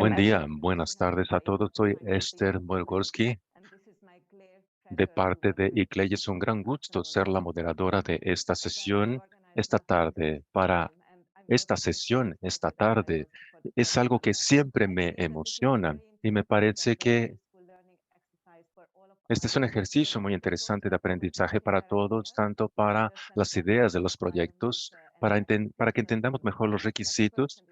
Buen día, buenas tardes a todos. Soy Esther Bolgorski de parte de ICLEI. Es un gran gusto ser la moderadora de esta sesión esta tarde. Para esta sesión, esta tarde, es algo que siempre me emociona y me parece que este es un ejercicio muy interesante de aprendizaje para todos, tanto para las ideas de los proyectos, para que entendamos mejor los requisitos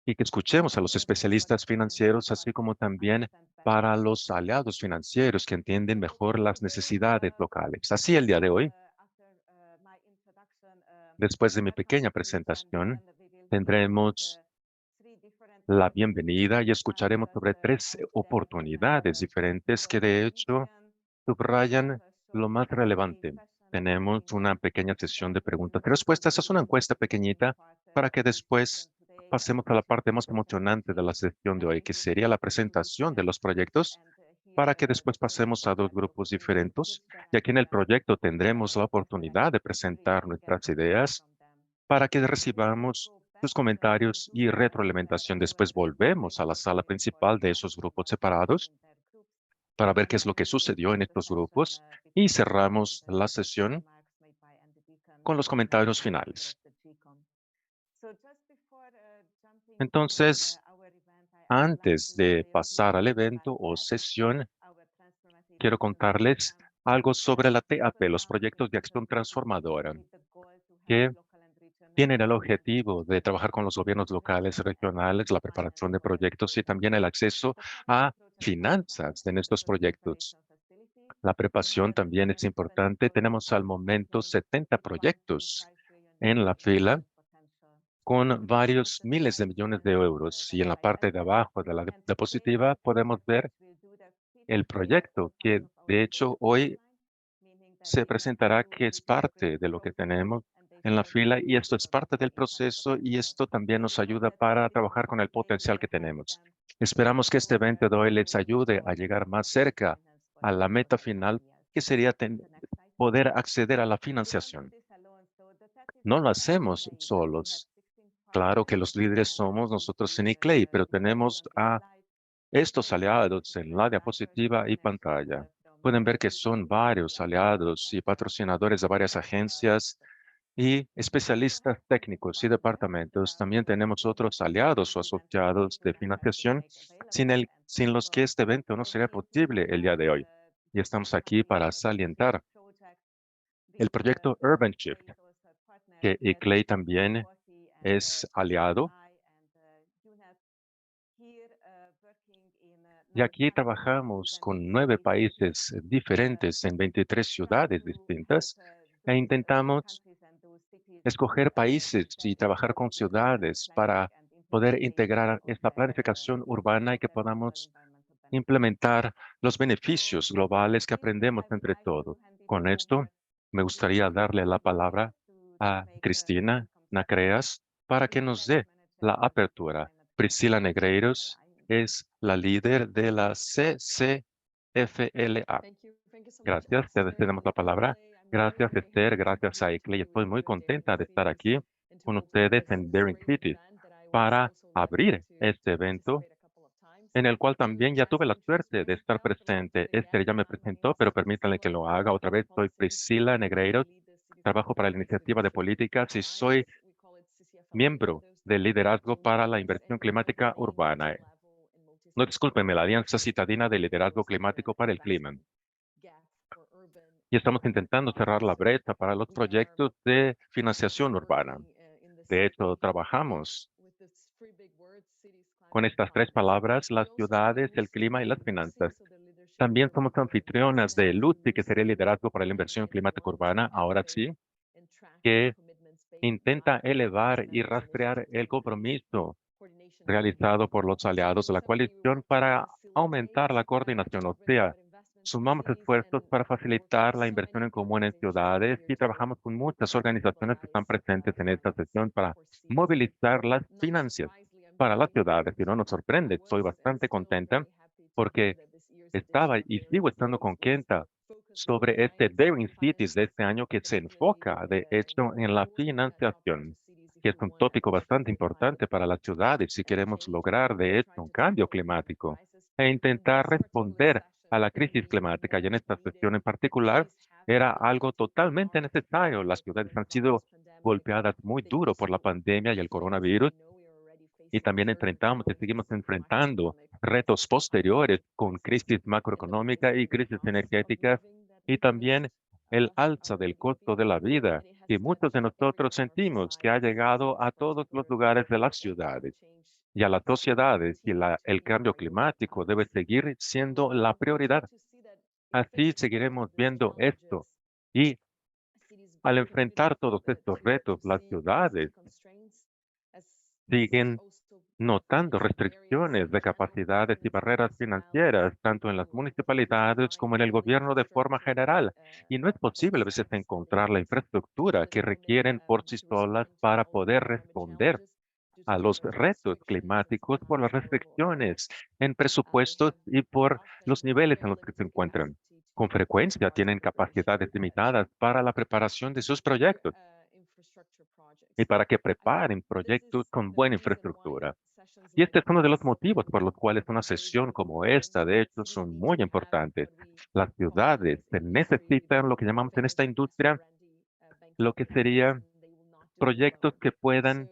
y que escuchemos a los especialistas financieros, así como también para los aliados financieros que entienden mejor las necesidades locales. Así el día de hoy, después de mi pequeña presentación, tendremos la bienvenida y escucharemos sobre tres oportunidades diferentes que de hecho subrayan lo más relevante. Tenemos una pequeña sesión de preguntas y respuestas. Es una encuesta pequeñita para que después pasemos a la parte más emocionante de la sesión de hoy, que sería la presentación de los proyectos, para que después pasemos a dos grupos diferentes. Y aquí en el proyecto tendremos la oportunidad de presentar nuestras ideas para que recibamos sus comentarios y retroalimentación. Después volvemos a la sala principal de esos grupos separados para ver qué es lo que sucedió en estos grupos y cerramos la sesión con los comentarios finales. Entonces, antes de pasar al evento o sesión, quiero contarles algo sobre la TAP, los proyectos de acción transformadora, que tienen el objetivo de trabajar con los gobiernos locales, regionales, la preparación de proyectos y también el acceso a finanzas en estos proyectos. La preparación también es importante. Tenemos al momento 70 proyectos en la fila con varios miles de millones de euros. Y en la parte de abajo de la diapositiva podemos ver el proyecto que de hecho hoy se presentará, que es parte de lo que tenemos en la fila, y esto es parte del proceso y esto también nos ayuda para trabajar con el potencial que tenemos. Esperamos que este evento de hoy les ayude a llegar más cerca a la meta final, que sería poder acceder a la financiación. No lo hacemos solos. Claro que los líderes somos nosotros en ICLEI, pero tenemos a estos aliados en la diapositiva y pantalla. Pueden ver que son varios aliados y patrocinadores de varias agencias y especialistas técnicos y departamentos. También tenemos otros aliados o asociados de financiación sin los que este evento no sería posible el día de hoy. Y estamos aquí para salientar el proyecto Urban Shift, que ICLEI también es aliado. Y aquí trabajamos con 9 países diferentes en 23 ciudades distintas e intentamos escoger países y trabajar con ciudades para poder integrar esta planificación urbana y que podamos implementar los beneficios globales que aprendemos entre todos. Con esto, me gustaría darle la palabra a Cristina Nacreas para que nos dé la apertura. Priscila Negreiros es la líder de la CCFLA. Gracias, te cedemos la palabra. Gracias, Esther. Gracias a ICLEI. Estoy muy contenta de estar aquí con ustedes en Daring Cities para abrir este evento en el cual también ya tuve la suerte de estar presente. Esther ya me presentó, pero permítanle que lo haga otra vez. Soy Priscila Negreiros, trabajo para la Iniciativa de Políticas y soy miembro del Liderazgo para la Inversión Climática Urbana. No, discúlpenme, la Alianza Citadina de Liderazgo Climático para el Clima. Y estamos intentando cerrar la brecha para los proyectos de financiación urbana. De hecho, trabajamos con estas tres palabras: las ciudades, el clima y las finanzas. También somos anfitrionas de LUCI, que sería el liderazgo para la inversión climática urbana, ahora sí, que intenta elevar y rastrear el compromiso realizado por los aliados de la coalición para aumentar la coordinación. O sea, sumamos esfuerzos para facilitar la inversión en común en ciudades y trabajamos con muchas organizaciones que están presentes en esta sesión para movilizar las finanzas para las ciudades. Y no nos sorprende, estoy bastante contenta porque estaba y sigo estando contenta sobre este Daring Cities de este año, que se enfoca, de hecho, en la financiación. que es un tópico bastante importante para las ciudades si queremos lograr, de hecho, un cambio climático e intentar responder a la crisis climática. Y en esta sesión en particular era algo totalmente necesario. Las ciudades han sido golpeadas muy duro por la pandemia y el coronavirus y también enfrentamos y seguimos enfrentando retos posteriores con crisis macroeconómica y crisis energética y también el alza del costo de la vida. Y muchos de nosotros sentimos que ha llegado a todos los lugares de las ciudades y a las sociedades y el cambio climático debe seguir siendo la prioridad. Así seguiremos viendo esto. Y al enfrentar todos estos retos, las ciudades siguen notando restricciones de capacidades y barreras financieras, tanto en las municipalidades como en el gobierno de forma general. Y no es posible a veces encontrar la infraestructura que requieren por sí solas para poder responder a los retos climáticos por las restricciones en presupuestos y por los niveles en los que se encuentran. Con frecuencia tienen capacidades limitadas para la preparación de sus proyectos y para que preparen proyectos con buena infraestructura. Y este es uno de los motivos por los cuales una sesión como esta, de hecho, son muy importantes. Las ciudades se necesitan lo que llamamos en esta industria, lo que sería proyectos que puedan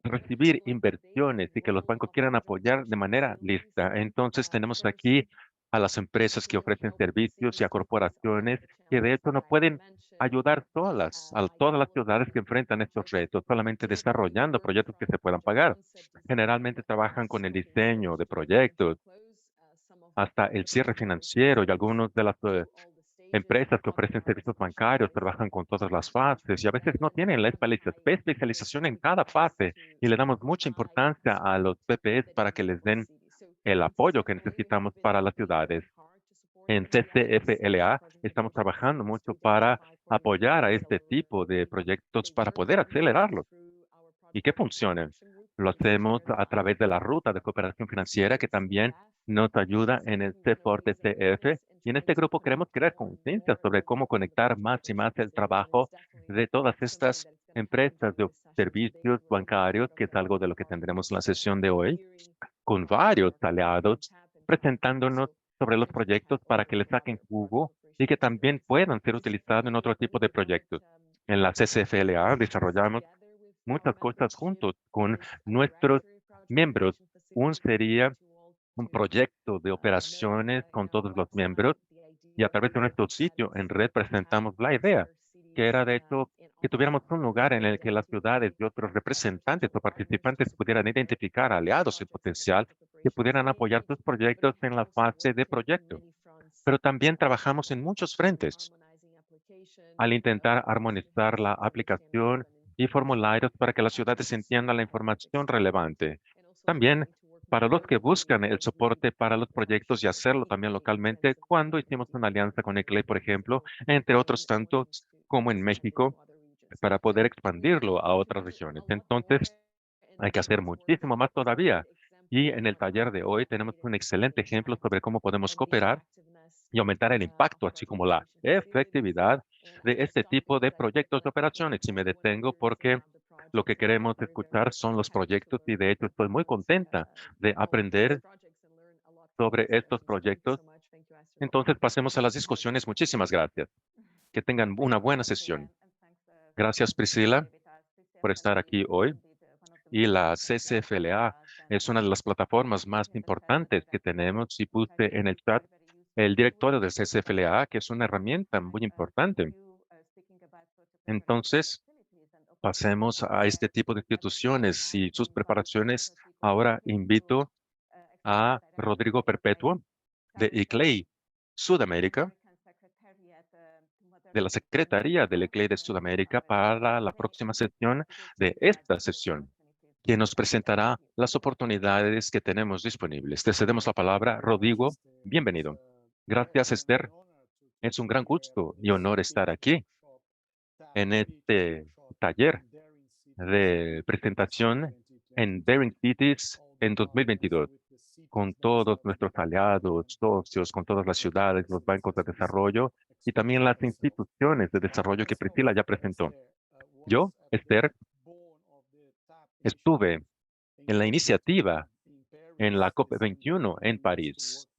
recibir inversiones y que los bancos quieran apoyar de manera lista. Entonces tenemos aquí a las empresas que ofrecen servicios y a corporaciones que de hecho no pueden ayudar solas a todas las ciudades que enfrentan estos retos, solamente desarrollando proyectos que se puedan pagar. Generalmente trabajan con el diseño de proyectos hasta el cierre financiero y algunos de las empresas que ofrecen servicios bancarios trabajan con todas las fases y a veces no tienen la especialización en cada fase y le damos mucha importancia a los PPs para que les den el apoyo que necesitamos para las ciudades. En CCFLA estamos trabajando mucho para apoyar a este tipo de proyectos para poder acelerarlos y que funcionen. Lo hacemos a través de la ruta de cooperación financiera que también nos ayuda en el C4TCF. Y en este grupo queremos crear conciencia sobre cómo conectar más y más el trabajo de todas estas empresas de servicios bancarios, que es algo de lo que tendremos en la sesión de hoy, con varios aliados presentándonos sobre los proyectos para que les saquen jugo y que también puedan ser utilizados en otro tipo de proyectos. En la CCFLA desarrollamos muchas cosas juntos con nuestros miembros. Un sería un proyecto de operaciones con todos los miembros y a través de nuestro sitio en red presentamos la idea, que era de hecho que tuviéramos un lugar en el que las ciudades y otros representantes o participantes pudieran identificar aliados en potencial que pudieran apoyar sus proyectos en la fase de proyecto. Pero también trabajamos en muchos frentes al intentar armonizar la aplicación y formularios para que las ciudades entiendan la información relevante. También para los que buscan el soporte para los proyectos y hacerlo también localmente, cuando hicimos una alianza con ECLE, por ejemplo, entre otros tantos como en México, para poder expandirlo a otras regiones. Entonces, hay que hacer muchísimo más todavía. Y en el taller de hoy tenemos un excelente ejemplo sobre cómo podemos cooperar y aumentar el impacto, así como la efectividad de este tipo de proyectos de operaciones. Y me detengo porque lo que queremos escuchar son los proyectos y de hecho estoy muy contenta de aprender sobre estos proyectos. Entonces pasemos a las discusiones. Muchísimas gracias. Que tengan una buena sesión. Gracias, Priscila, por estar aquí hoy. Y la CCFLA es una de las plataformas más importantes que tenemos y puse en el chat el directorio de CCFLA, que es una herramienta muy importante. Entonces, pasemos a este tipo de instituciones y sus preparaciones. Ahora invito a Rodrigo Perpetuo de ICLEI Sudamérica, de la Secretaría del ICLEI de Sudamérica, para la próxima sesión de esta sesión, quien nos presentará las oportunidades que tenemos disponibles. Te cedemos la palabra, Rodrigo. Bienvenido. Gracias, Esther. Es un gran gusto y honor estar aquí en este taller de presentación en Daring Cities en 2022, con todos nuestros aliados, socios, con todas las ciudades, los bancos de desarrollo y también las instituciones de desarrollo que Priscila ya presentó. Yo, Esther, Estuve en la iniciativa en la COP21 en París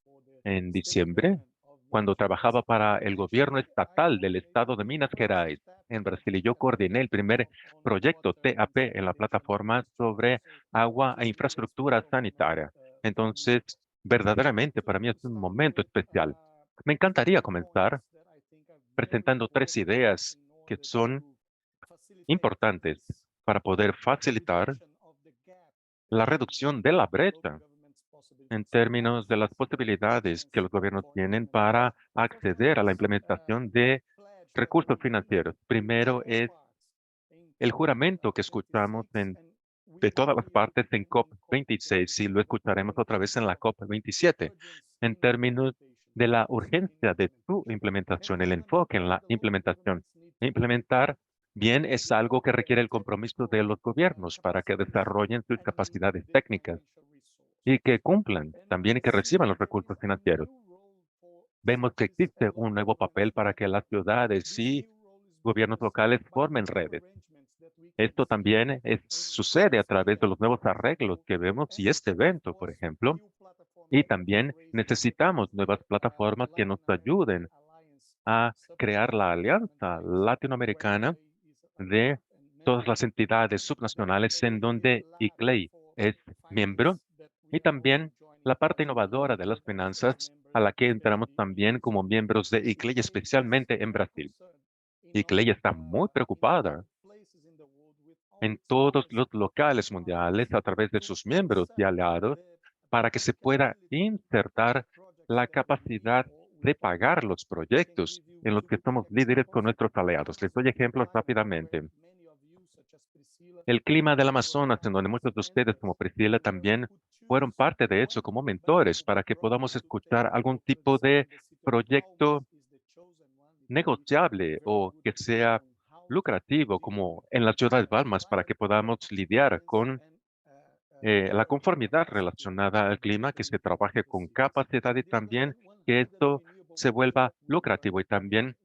en diciembre, cuando trabajaba para el gobierno estatal del estado de Minas Gerais en Brasil, y yo coordiné el primer proyecto TAP en la plataforma sobre agua e infraestructura sanitaria. Entonces, verdaderamente para mí es un momento especial. Me encantaría comenzar presentando tres ideas que son importantes para poder facilitar la reducción de la brecha en términos de las posibilidades que los gobiernos tienen para acceder a la implementación de recursos financieros. Primero es el juramento que escuchamos de todas las partes en COP26 y lo escucharemos otra vez en la COP27 en términos de la urgencia de su implementación, el enfoque en la implementación. Implementar bien es algo que requiere el compromiso de los gobiernos para que desarrollen sus capacidades técnicas y que cumplan también y que reciban los recursos financieros. Vemos que existe un nuevo papel para que las ciudades y gobiernos locales formen redes. Esto también sucede a través de los nuevos arreglos que vemos y este evento, por ejemplo, y también necesitamos nuevas plataformas que nos ayuden a crear la alianza latinoamericana de todas las entidades subnacionales en donde ICLEI es miembro y también la parte innovadora de las finanzas a la que entramos también como miembros de ICLEI, especialmente en Brasil. ICLEI está muy preocupada en todos los locales mundiales a través de sus miembros y aliados para que se pueda insertar la capacidad de pagar los proyectos en los que somos líderes con nuestros aliados. Les doy ejemplos rápidamente. El clima del Amazonas, en donde muchos de ustedes, como Priscila, también fueron parte de eso como mentores para que podamos escuchar algún tipo de proyecto negociable o que sea lucrativo, como en la ciudad de Palmas, para que podamos lidiar con la conformidad relacionada al clima, que se trabaje con capacidad y también que esto se vuelva lucrativo y también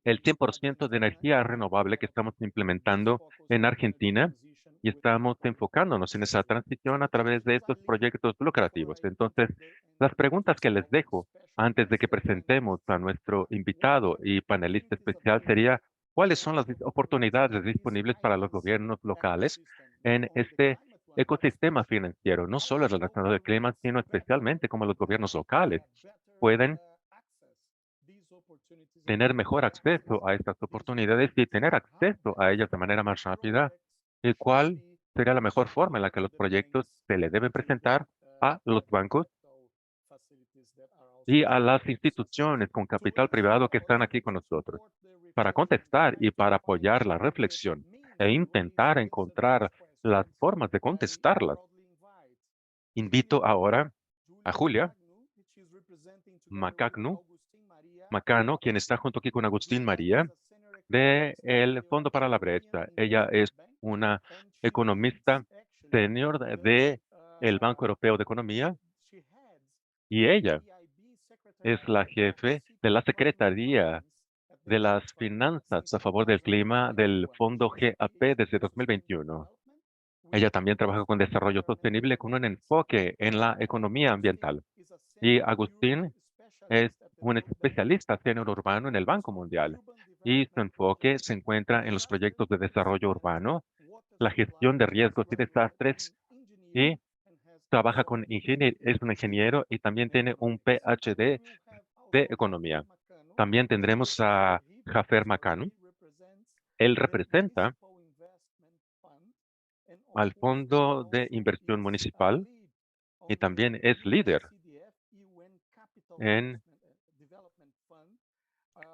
el 100% de energía renovable que estamos implementando en Argentina y estamos enfocándonos en esa transición a través de estos proyectos lucrativos. Entonces, las preguntas que les dejo antes de que presentemos a nuestro invitado y panelista especial sería, ¿cuáles son las oportunidades disponibles para los gobiernos locales en este ecosistema financiero, no solo relacionado al clima, sino especialmente como los gobiernos locales pueden tener mejor acceso a estas oportunidades y tener acceso a ellas de manera más rápida? ¿Y cuál sería la mejor forma en la que los proyectos se le deben presentar a los bancos y a las instituciones con capital privado que están aquí con nosotros? Para contestar y para apoyar la reflexión e intentar encontrar las formas de contestarlas, invito ahora a Julia Macagno, Macano, quien está junto aquí con Agustín María, de el Fondo para la Brecha. Ella es una economista senior de el Banco Europeo de Economía y ella es la jefe de la Secretaría de las Finanzas a favor del clima del Fondo GAP desde 2021. Ella también trabaja con desarrollo sostenible con un enfoque en la economía ambiental. Y Agustín es un especialista senior urbano en el Banco Mundial y su enfoque se encuentra en los proyectos de desarrollo urbano, la gestión de riesgos y desastres y trabaja con es un ingeniero y también tiene un PhD de economía. También tendremos a Jafer Macanu. Él representa al Fondo de Inversión Municipal y también es líder en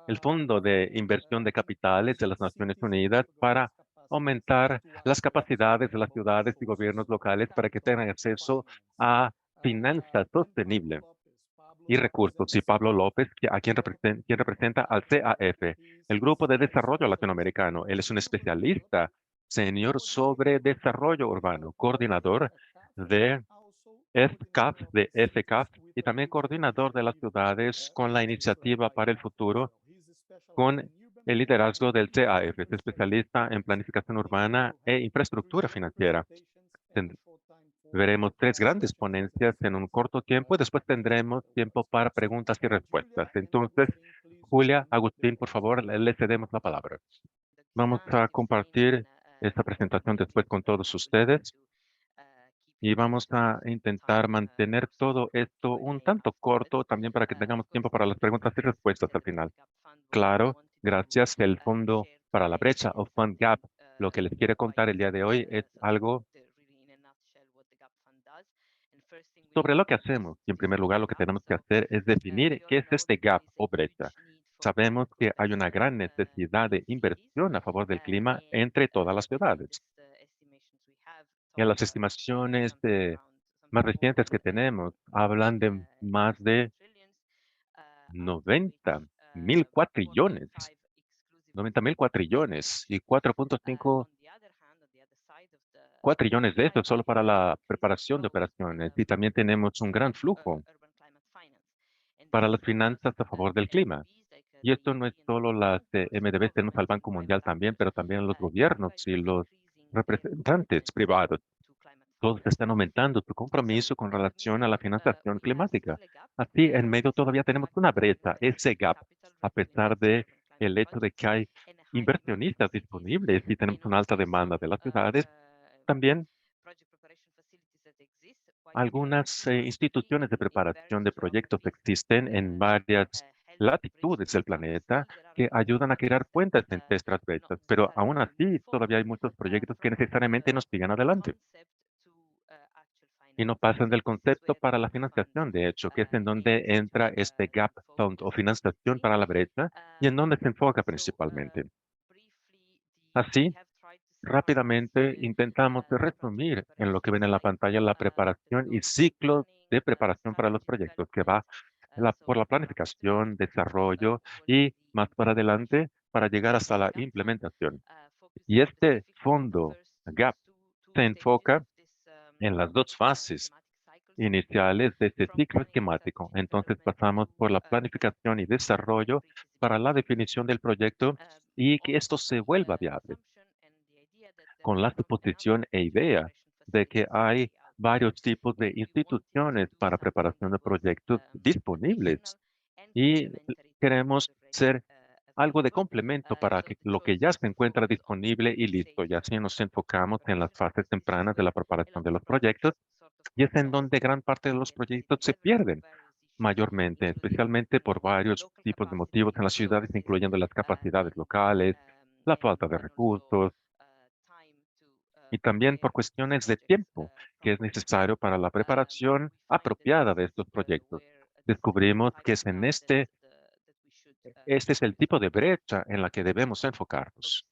el Fondo de Inversión de Capitales de las Naciones Unidas para aumentar las capacidades de las ciudades y gobiernos locales para que tengan acceso a finanzas sostenibles y recursos. Y Pablo López, quien representa al CAF, el Grupo de Desarrollo Latinoamericano. Él es un especialista senior sobre desarrollo urbano, coordinador de FCAF, de FCAF, y también coordinador de las ciudades con la iniciativa para el futuro con el liderazgo del CAF, es especialista en planificación urbana e infraestructura financiera. Ten- Veremos tres grandes ponencias en un corto tiempo y después tendremos tiempo para preguntas y respuestas. Entonces, Julia, Agustín, por favor, le cedemos la palabra. Vamos a compartir esta presentación después con todos ustedes y vamos a intentar mantener todo esto un tanto corto también para que tengamos tiempo para las preguntas y respuestas al final. Claro, gracias. El Fondo para la Brecha o Fund Gap, lo que les quiero contar el día de hoy es algo sobre lo que hacemos. Y en primer lugar, lo que tenemos que hacer es definir qué es este gap o brecha. Sabemos que hay una gran necesidad de inversión a favor del clima entre todas las ciudades. Y las estimaciones más recientes que tenemos hablan de más de 90.000 cuatrillones, 90.000 cuatrillones y 4.5 cuatrillones de estos solo para la preparación de operaciones. Y también tenemos un gran flujo para las finanzas a favor del clima. Y esto no es solo las MDBs, tenemos al Banco Mundial también, pero también los gobiernos y los representantes privados. Todos están aumentando su compromiso con relación a la financiación climática. Así, en medio todavía tenemos una brecha, ese gap, a pesar de el hecho de que hay inversionistas disponibles y tenemos una alta demanda de las ciudades, también algunas instituciones de preparación de proyectos existen en varias latitudes del planeta que ayudan a crear puentes entre estas brechas, pero aún así todavía hay muchos proyectos que necesariamente nos sigan adelante y no pasan del concepto para la financiación, de hecho, que es en donde entra este gap fund o financiación para la brecha y en donde se enfoca principalmente. Así, rápidamente intentamos resumir en lo que ven en la pantalla la preparación y ciclo de preparación para los proyectos, que va por la planificación, desarrollo y más para adelante para llegar hasta la implementación. Y este fondo GAP se enfoca en las dos fases iniciales de este ciclo esquemático. Entonces pasamos por la planificación y desarrollo para la definición del proyecto y que esto se vuelva viable con la suposición e idea de que hay varios tipos de instituciones para preparación de proyectos disponibles y queremos ser algo de complemento para que lo que ya se encuentra disponible y listo. Y así nos enfocamos en las fases tempranas de la preparación de los proyectos y es en donde gran parte de los proyectos se pierden mayormente, especialmente por varios tipos de motivos en las ciudades, incluyendo las capacidades locales, la falta de recursos, y también por cuestiones de tiempo que es necesario para la preparación apropiada de estos proyectos. Descubrimos que es en este es el tipo de brecha en la que debemos enfocarnos.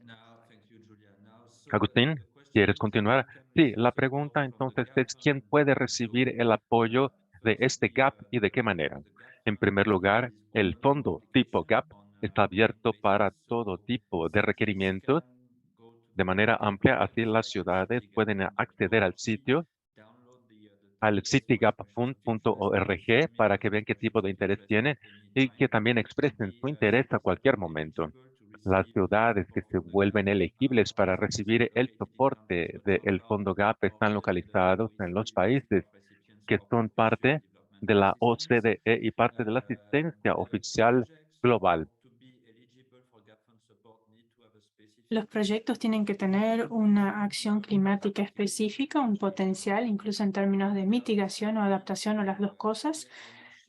Now, thank you, Julia. Now, Agustín, the question ¿quieres is, continuar? who can Sí, la benefit pregunta from the entonces gap es ¿quién fund? puede recibir el apoyo de este Firstly, GAP y de qué manera? the gap En fund primer lugar, is el open for fondo tipo application GAP on está a wide abierto para basis. todo So tipo de cities requerimientos can go to de manera amplia, the así las website of ciudades pueden acceder al citygap.org, sitio download the al template for expression of interest and citygap.org submit para the que vean qué expression tipo of de interés interest tienen any y que time. también expresen su The interés a cities that cualquier will be momento. eligible to Las receive ciudades que support se from the gap vuelven elegibles are para cities recibir el located in countries soporte that del are Fondo GAP están part of the localizados en los OECD list países of recipients que for son Official parte Development de la Assistance. OCDE y parte de la asistencia oficial Projects global. to be eligible for gap fund support need to have a Los specific proyectos tienen que tener una acción climática específica, un potencial, incluso en términos de mitigación o adaptación o las dos cosas.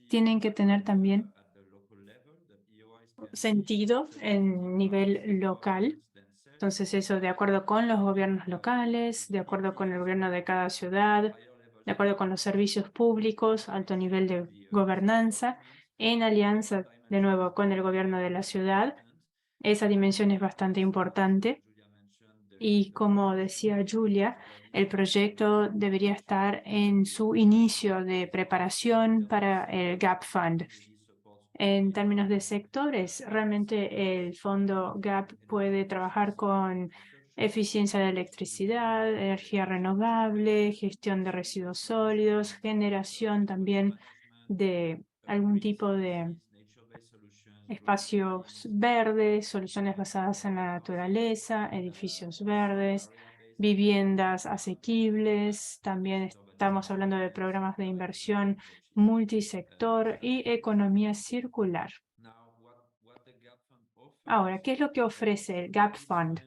Tienen que tener también at the local level that EOIs can sentido en nivel the local. governments themselves Entonces, eso de acuerdo con los gobiernos locales, de acuerdo con el gobierno de cada ciudad, higher levels de of acuerdo con los servicios públicos, alto nivel de city gobernanza, government. en alianza, de nuevo, con el gobierno de la ciudad. Esa dimensión es bastante importante. Julia mentioned there is Y como decía Julia, el proyecto debería estar en su inicio de preparación para el GAP Fund. En términos de sectores, realmente el fondo GAP puede trabajar con eficiencia de electricidad, energía renovable, gestión de residuos sólidos, generación también de algún tipo de espacios verdes, soluciones basadas en la naturaleza, edificios verdes, viviendas asequibles. También estamos hablando de programas de inversión multisector y economía circular. Ahora, ¿qué es lo que ofrece el Gap Fund?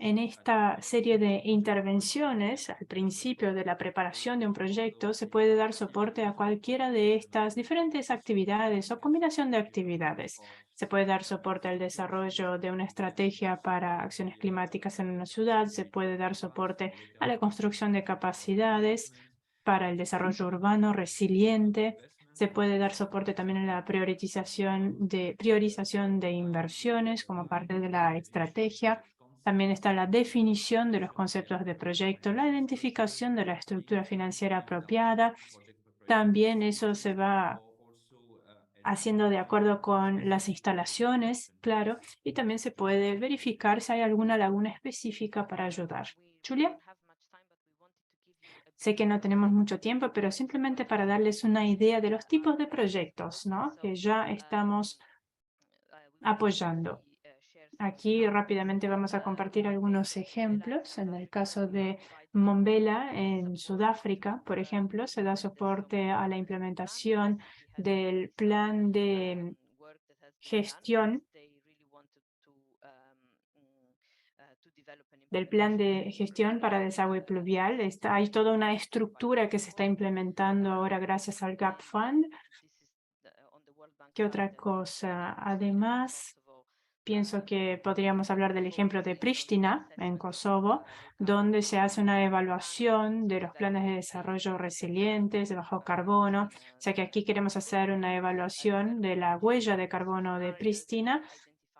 En esta serie de intervenciones, al principio de la preparación de un proyecto, se puede dar soporte a cualquiera de estas diferentes actividades o combinación de actividades. Se puede dar soporte al desarrollo de una estrategia para acciones climáticas en una ciudad, se puede dar soporte a la construcción de capacidades para el desarrollo urbano resiliente, se puede dar soporte también a la priorización de inversiones como parte de la estrategia. También está la definición de los conceptos de proyecto, la identificación de la estructura financiera apropiada. También eso se va haciendo de acuerdo con las instalaciones, claro, y también se puede verificar si hay alguna laguna específica para ayudar. Julia, sé que no tenemos mucho tiempo, pero simplemente para darles una idea de los tipos de proyectos, ¿no?, que ya estamos apoyando. Aquí rápidamente vamos a compartir algunos ejemplos. En el caso de Mombela, en Sudáfrica, por ejemplo, se da soporte a la implementación del plan de gestión para desagüe pluvial. Hay toda una estructura que se está implementando ahora gracias al GAP Fund. ¿Qué otra cosa? Además, pienso que podríamos hablar del ejemplo de Pristina, en Kosovo, donde se hace una evaluación de los planes de desarrollo resilientes, de bajo carbono. O sea que aquí queremos hacer una evaluación de la huella de carbono de Pristina.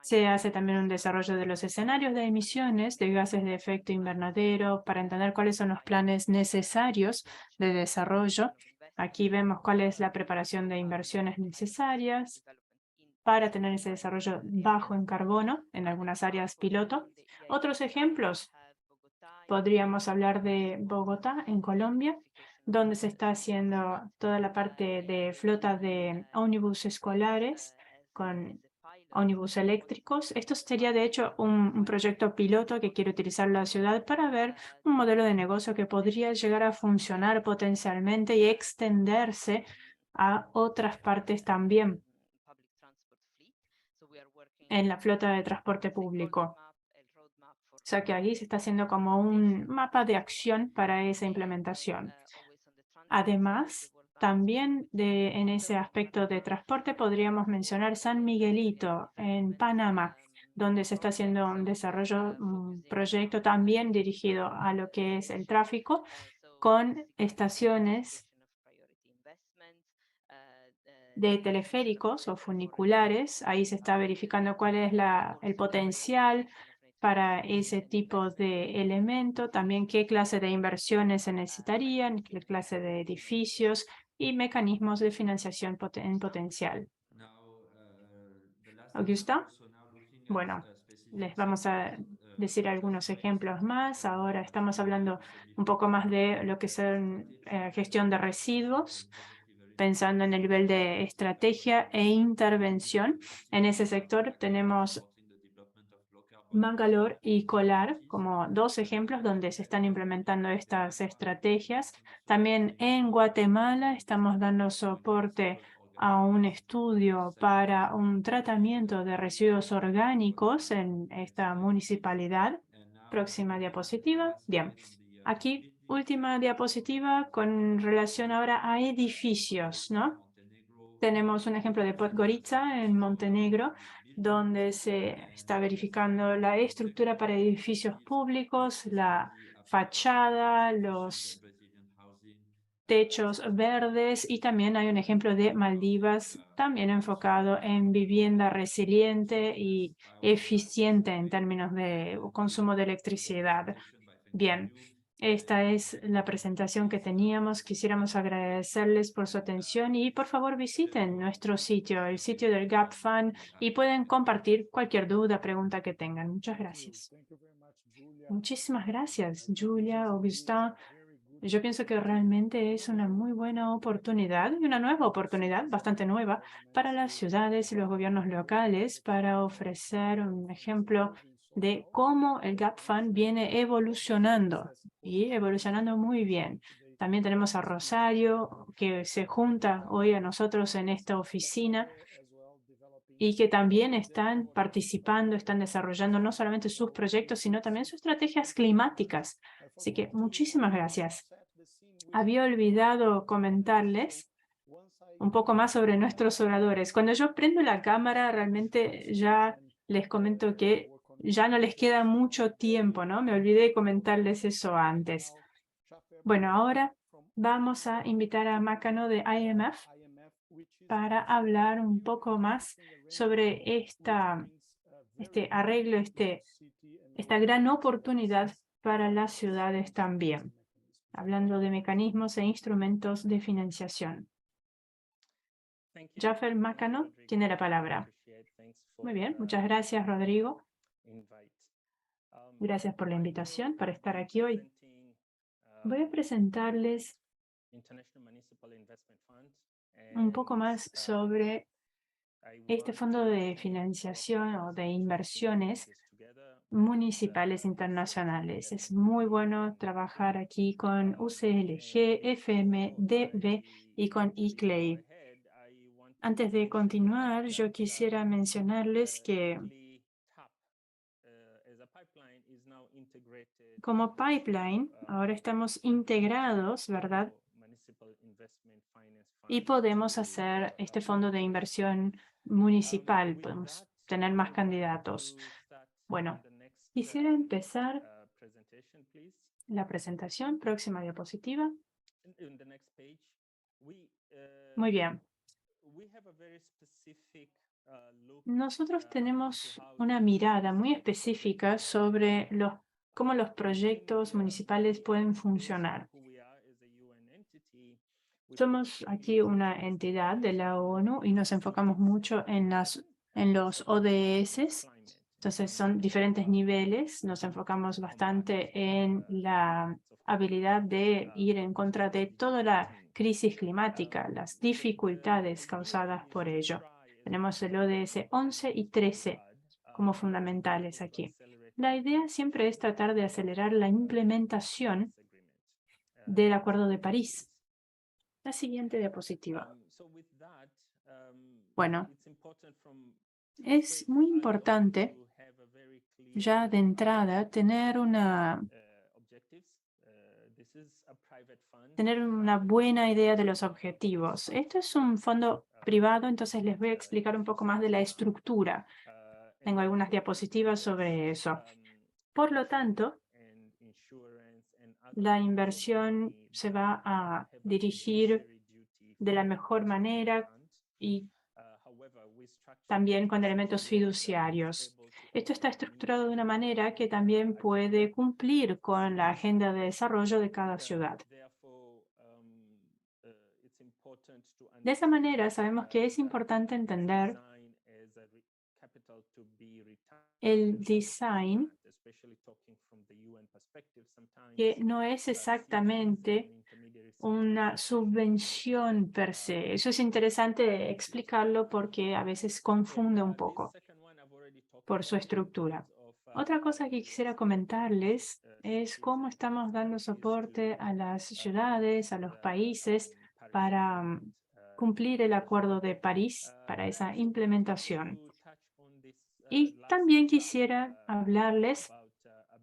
Se hace también un desarrollo de los escenarios de emisiones de gases de efecto invernadero para entender cuáles son los planes necesarios de desarrollo. Aquí vemos cuál es la preparación de inversiones necesarias para tener ese desarrollo bajo en carbono en algunas áreas piloto. Otros ejemplos, podríamos hablar de Bogotá, en Colombia, donde se está haciendo toda la parte de flota de ómnibus escolares con ómnibus eléctricos. Esto sería, de hecho, un proyecto piloto que quiere utilizar la ciudad para ver un modelo de negocio que podría llegar a funcionar potencialmente y extenderse a otras partes también en la flota de transporte público. O sea que ahí se está haciendo como un mapa de acción para esa implementación. Además, también en ese aspecto de transporte podríamos mencionar San Miguelito en Panamá, donde se está haciendo un desarrollo, un proyecto también dirigido a lo que es el tráfico, con estaciones de teleféricos o funiculares. Ahí se está verificando cuál es el potencial para ese tipo de elemento, también qué clase de inversiones se necesitarían, qué clase de edificios y mecanismos de financiación en potencial. Augusta, bueno, les vamos a decir algunos ejemplos más. Ahora estamos hablando un poco más de lo que son gestión de residuos, pensando en el nivel de estrategia e intervención. En ese sector tenemos Mangalore y Kolar como dos ejemplos donde se están implementando estas estrategias. También en Guatemala estamos dando soporte a un estudio para un tratamiento de residuos orgánicos en esta municipalidad. Próxima diapositiva. Bien, aquí última diapositiva con relación ahora a edificios, ¿no? Tenemos un ejemplo de Podgorica en Montenegro, donde se está verificando la estructura para edificios públicos, la fachada, los techos verdes, y también hay un ejemplo de Maldivas, también enfocado en vivienda resiliente y eficiente en términos de consumo de electricidad. Bien, esta es la presentación que teníamos. Quisiéramos agradecerles por su atención y por favor visiten nuestro sitio, el sitio del Gap Fund, y pueden compartir cualquier duda, pregunta que tengan. Muchas gracias. Muchísimas gracias, Julia, Augustin. Yo pienso que realmente es una muy buena oportunidad y una nueva oportunidad, bastante nueva, para las ciudades y los gobiernos locales para ofrecer un ejemplo de cómo el Gap Fund viene evolucionando y evolucionando muy bien. También tenemos a Rosario, que se junta hoy a nosotros en esta oficina y que también están participando, están desarrollando no solamente sus proyectos, sino también sus estrategias climáticas. Así que muchísimas gracias. Había olvidado comentarles un poco más sobre nuestros oradores. Cuando yo prendo la cámara, realmente ya les comento que ya no les queda mucho tiempo, ¿no? Me olvidé de comentarles eso antes. Bueno, ahora vamos a invitar a Makano de IMF para hablar un poco más sobre este arreglo, esta gran oportunidad para las ciudades también, hablando de mecanismos e instrumentos de financiación. Jaffer Makano tiene la palabra. Muy bien, muchas gracias, Rodrigo. Gracias por la invitación para estar aquí hoy. Voy a presentarles un poco más sobre este fondo de financiación o de inversiones municipales internacionales. Es muy bueno trabajar aquí con UCLG, FMDB y con ICLEI. Antes de continuar, yo quisiera mencionarles que como pipeline, ahora estamos integrados, ¿verdad? Y podemos hacer este fondo de inversión municipal, podemos tener más candidatos. Bueno, quisiera empezar la presentación. Próxima diapositiva. Muy bien. Nosotros tenemos una mirada muy específica sobre cómo los proyectos municipales pueden funcionar. Somos aquí una entidad de la ONU y nos enfocamos mucho en los ODS. Entonces son diferentes niveles. Nos enfocamos bastante en la habilidad de ir en contra de toda la crisis climática, las dificultades causadas por ello. Tenemos el ODS 11 y 13 como fundamentales aquí. La idea siempre es tratar de acelerar la implementación del Acuerdo de París. La siguiente diapositiva. Bueno, es muy importante ya de entrada tener una buena idea de los objetivos. Esto es un fondo privado, entonces les voy a explicar un poco más de la estructura. Tengo algunas diapositivas sobre eso. Por lo tanto, la inversión se va a dirigir de la mejor manera y también con elementos fiduciarios. Esto está estructurado de una manera que también puede cumplir con la agenda de desarrollo de cada ciudad. De esa manera, sabemos que es importante entender el design, que no es exactamente una subvención per se. Eso es interesante explicarlo porque a veces confunde un poco por su estructura. Otra cosa que quisiera comentarles es cómo estamos dando soporte a las ciudades, a los países para cumplir el Acuerdo de París, para esa implementación. Y también quisiera hablarles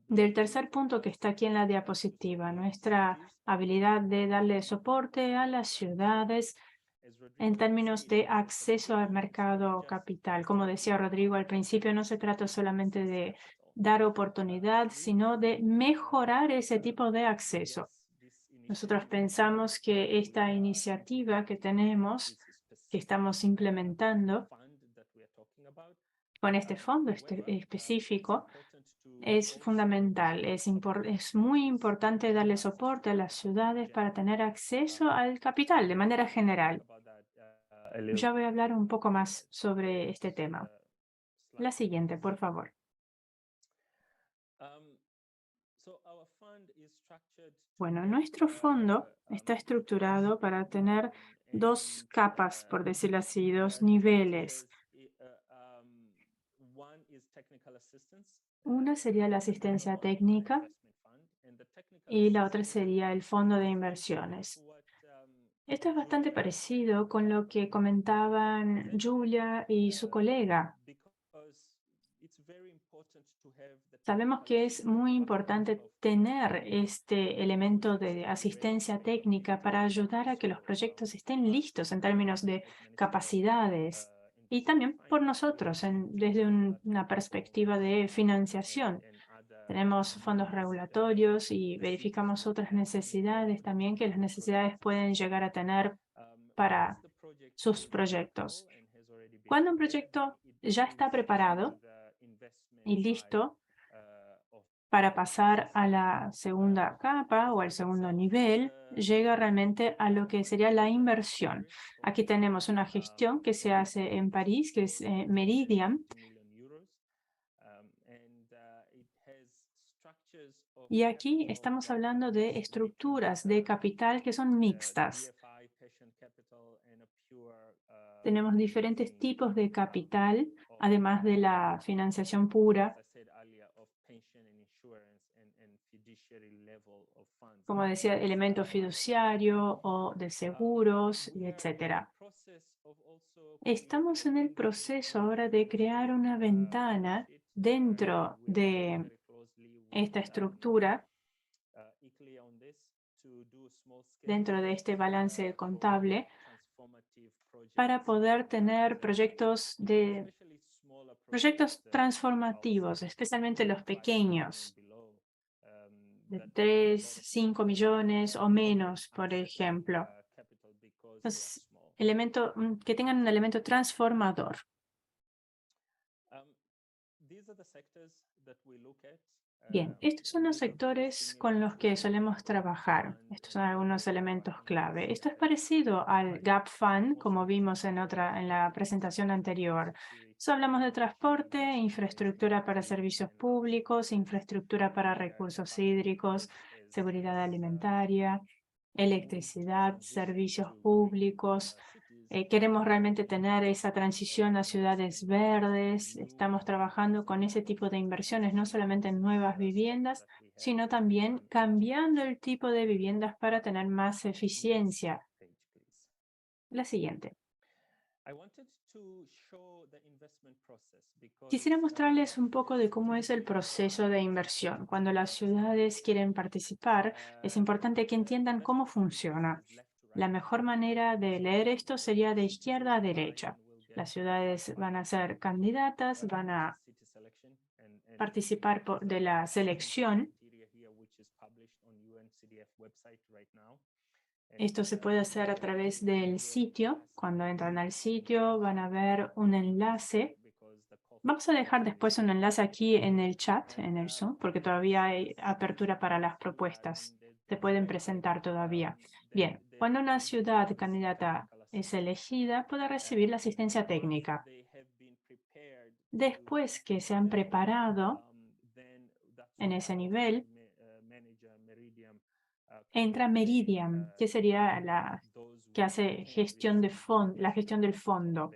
del tercer punto que está aquí en la diapositiva, nuestra habilidad de darle soporte a las ciudades en términos de acceso al mercado capital. Como decía Rodrigo al principio, no se trata solamente de dar oportunidad, sino de mejorar ese tipo de acceso. Nosotros pensamos que esta iniciativa que tenemos, que estamos implementando con este fondo específico, es fundamental. Es muy importante darle soporte a las ciudades para tener acceso al capital de manera general. Ya voy a hablar un poco más sobre este tema. La siguiente, por favor. Bueno, nuestro fondo está estructurado para tener dos capas, por decirlo así, dos niveles. Una sería la asistencia técnica y la otra sería el fondo de inversiones. Esto es bastante parecido con lo que comentaban Julia y su colega. Sabemos que es muy importante tener este elemento de asistencia técnica para ayudar a que los proyectos estén listos en términos de capacidades y también por nosotros desde una perspectiva de financiación. Tenemos fondos regulatorios y verificamos otras necesidades también que las necesidades pueden llegar a tener para sus proyectos. Cuando un proyecto ya está preparado y listo para pasar a la segunda capa o al segundo nivel, llega realmente a lo que sería la inversión. Aquí tenemos una gestión que se hace en París, que es Meridiam. Y aquí estamos hablando de estructuras de capital que son mixtas. Tenemos diferentes tipos de capital, además de la financiación pura, como decía, elemento fiduciario o de seguros, y etcétera. Estamos en el proceso ahora de crear una ventana dentro de esta estructura, dentro de este balance contable, para poder tener proyectos transformativos, especialmente los pequeños, de 3, 5 millones o menos, por ejemplo. Entonces, que tengan un elemento transformador. Bien, estos son los sectores con los que solemos trabajar. Estos son algunos elementos clave. Esto es parecido al Gap Fund, como vimos en la presentación anterior. Hablamos de transporte, infraestructura para servicios públicos, infraestructura para recursos hídricos, seguridad alimentaria, electricidad, servicios públicos. Queremos realmente tener esa transición a ciudades verdes. Estamos trabajando con ese tipo de inversiones, no solamente en nuevas viviendas, sino también cambiando el tipo de viviendas para tener más eficiencia. La siguiente. Quisiera mostrarles un poco de cómo es el proceso de inversión. Cuando las ciudades quieren participar, es importante que entiendan cómo funciona. La mejor manera de leer esto sería de izquierda a derecha. Las ciudades van a ser candidatas, van a participar de la selección. Esto se puede hacer a través del sitio. Cuando entran al sitio van a ver un enlace. Vamos a dejar después un enlace aquí en el chat, en el Zoom, porque todavía hay apertura para las propuestas. Se pueden presentar todavía. Bien, cuando una ciudad candidata es elegida, puede recibir la asistencia técnica. Después que se han preparado en ese nivel, entra Meridiam, que sería la que hace la gestión del fondo.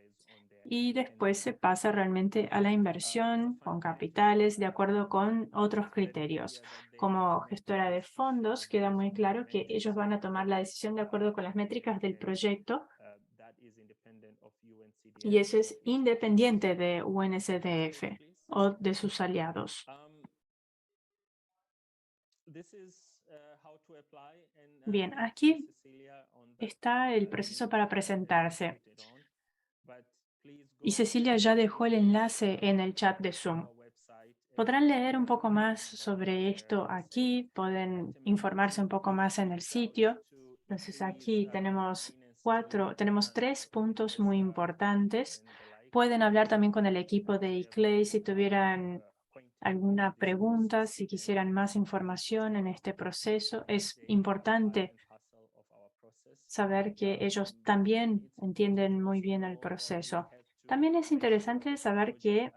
Y después se pasa realmente a la inversión con capitales de acuerdo con otros criterios. Como gestora de fondos, queda muy claro que ellos van a tomar la decisión de acuerdo con las métricas del proyecto y eso es independiente de UNSDF o de sus aliados. Bien, aquí está el proceso para presentarse. Y Cecilia ya dejó el enlace en el chat de Zoom. Podrán leer un poco más sobre esto aquí, pueden informarse un poco más en el sitio. Entonces aquí tenemos 3 puntos muy importantes. Pueden hablar también con el equipo de ICLEI si tuvieran alguna pregunta, si quisieran más información en este proceso. Es importante saber que ellos también entienden muy bien el proceso. También es interesante saber que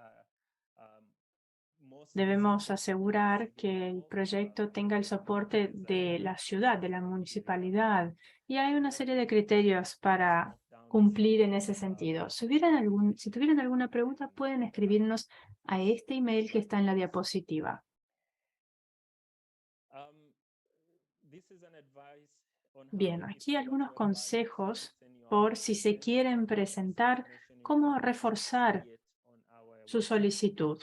Debemos asegurar que el proyecto tenga el soporte de la ciudad, de la municipalidad, y hay una serie de criterios para cumplir en ese sentido. Si tuvieran alguna pregunta, pueden escribirnos a este email que está en la diapositiva. Bien, aquí algunos consejos por si se quieren presentar, cómo reforzar su solicitud.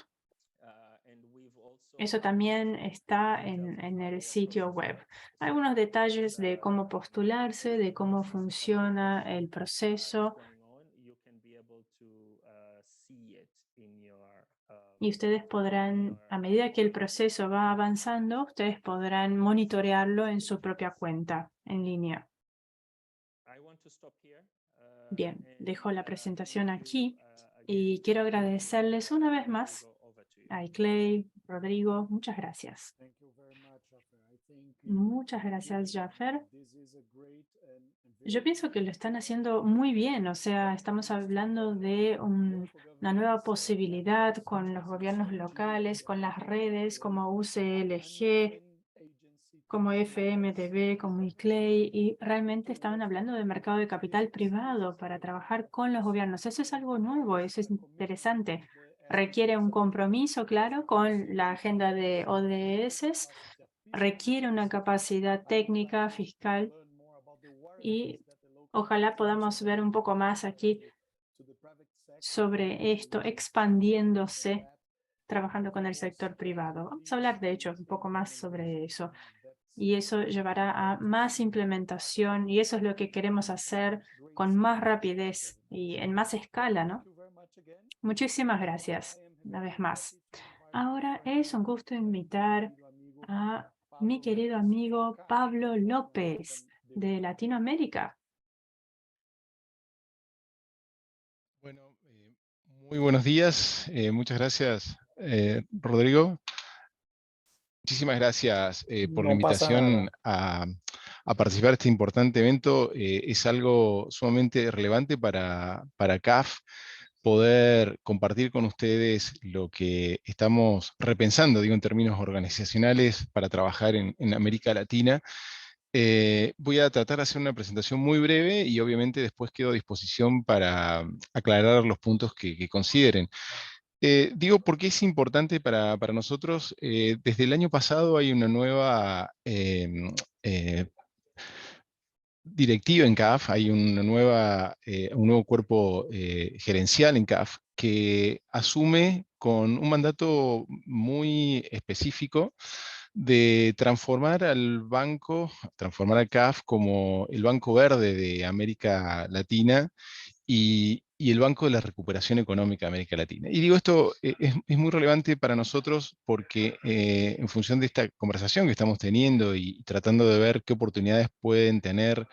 Eso también está en el sitio web. Algunos detalles de cómo postularse, de cómo funciona el proceso. Y ustedes podrán, a medida que el proceso va avanzando, ustedes podrán monitorearlo en su propia cuenta en línea. Bien, dejo la presentación aquí y quiero agradecerles una vez más a Clay, Rodrigo, muchas gracias. Muchas gracias, Jaffer. Yo pienso que lo están haciendo muy bien, o sea, estamos hablando de una nueva posibilidad con los gobiernos locales, con las redes como UCLG, como FMTV, como ICLEI, y realmente estaban hablando de mercado de capital privado para trabajar con los gobiernos. Eso es algo nuevo, eso es interesante. Requiere un compromiso, claro, con la agenda de ODS, requiere una capacidad técnica, fiscal, y ojalá podamos ver un poco más aquí sobre esto expandiéndose, trabajando con el sector privado. Vamos a hablar, de hecho, un poco más sobre eso. Y eso llevará a más implementación y eso es lo que queremos hacer con más rapidez y en más escala, ¿no? Muchísimas gracias, una vez más. Ahora es un gusto invitar a mi querido amigo Pablo López de Latinoamérica. Bueno, muy buenos días. Muchas gracias, Rodrigo. Muchísimas gracias por la No pasa invitación nada. a participar de este importante evento. Es algo sumamente relevante para CAF poder compartir con ustedes lo que estamos repensando, digo, en términos organizacionales para trabajar en América Latina. Voy a tratar de hacer una presentación muy breve y obviamente después quedo a disposición para aclarar los puntos que consideren. Digo, porque es importante para nosotros. Desde el año pasado hay una nueva directiva en CAF, hay una un nuevo cuerpo gerencial en CAF que asume con un mandato muy específico de transformar al banco, transformar a CAF como el Banco Verde de América Latina y el Banco de la Recuperación Económica de América Latina. Y digo, esto es muy relevante para nosotros porque en función de esta conversación que estamos teniendo y tratando de ver qué oportunidades pueden tener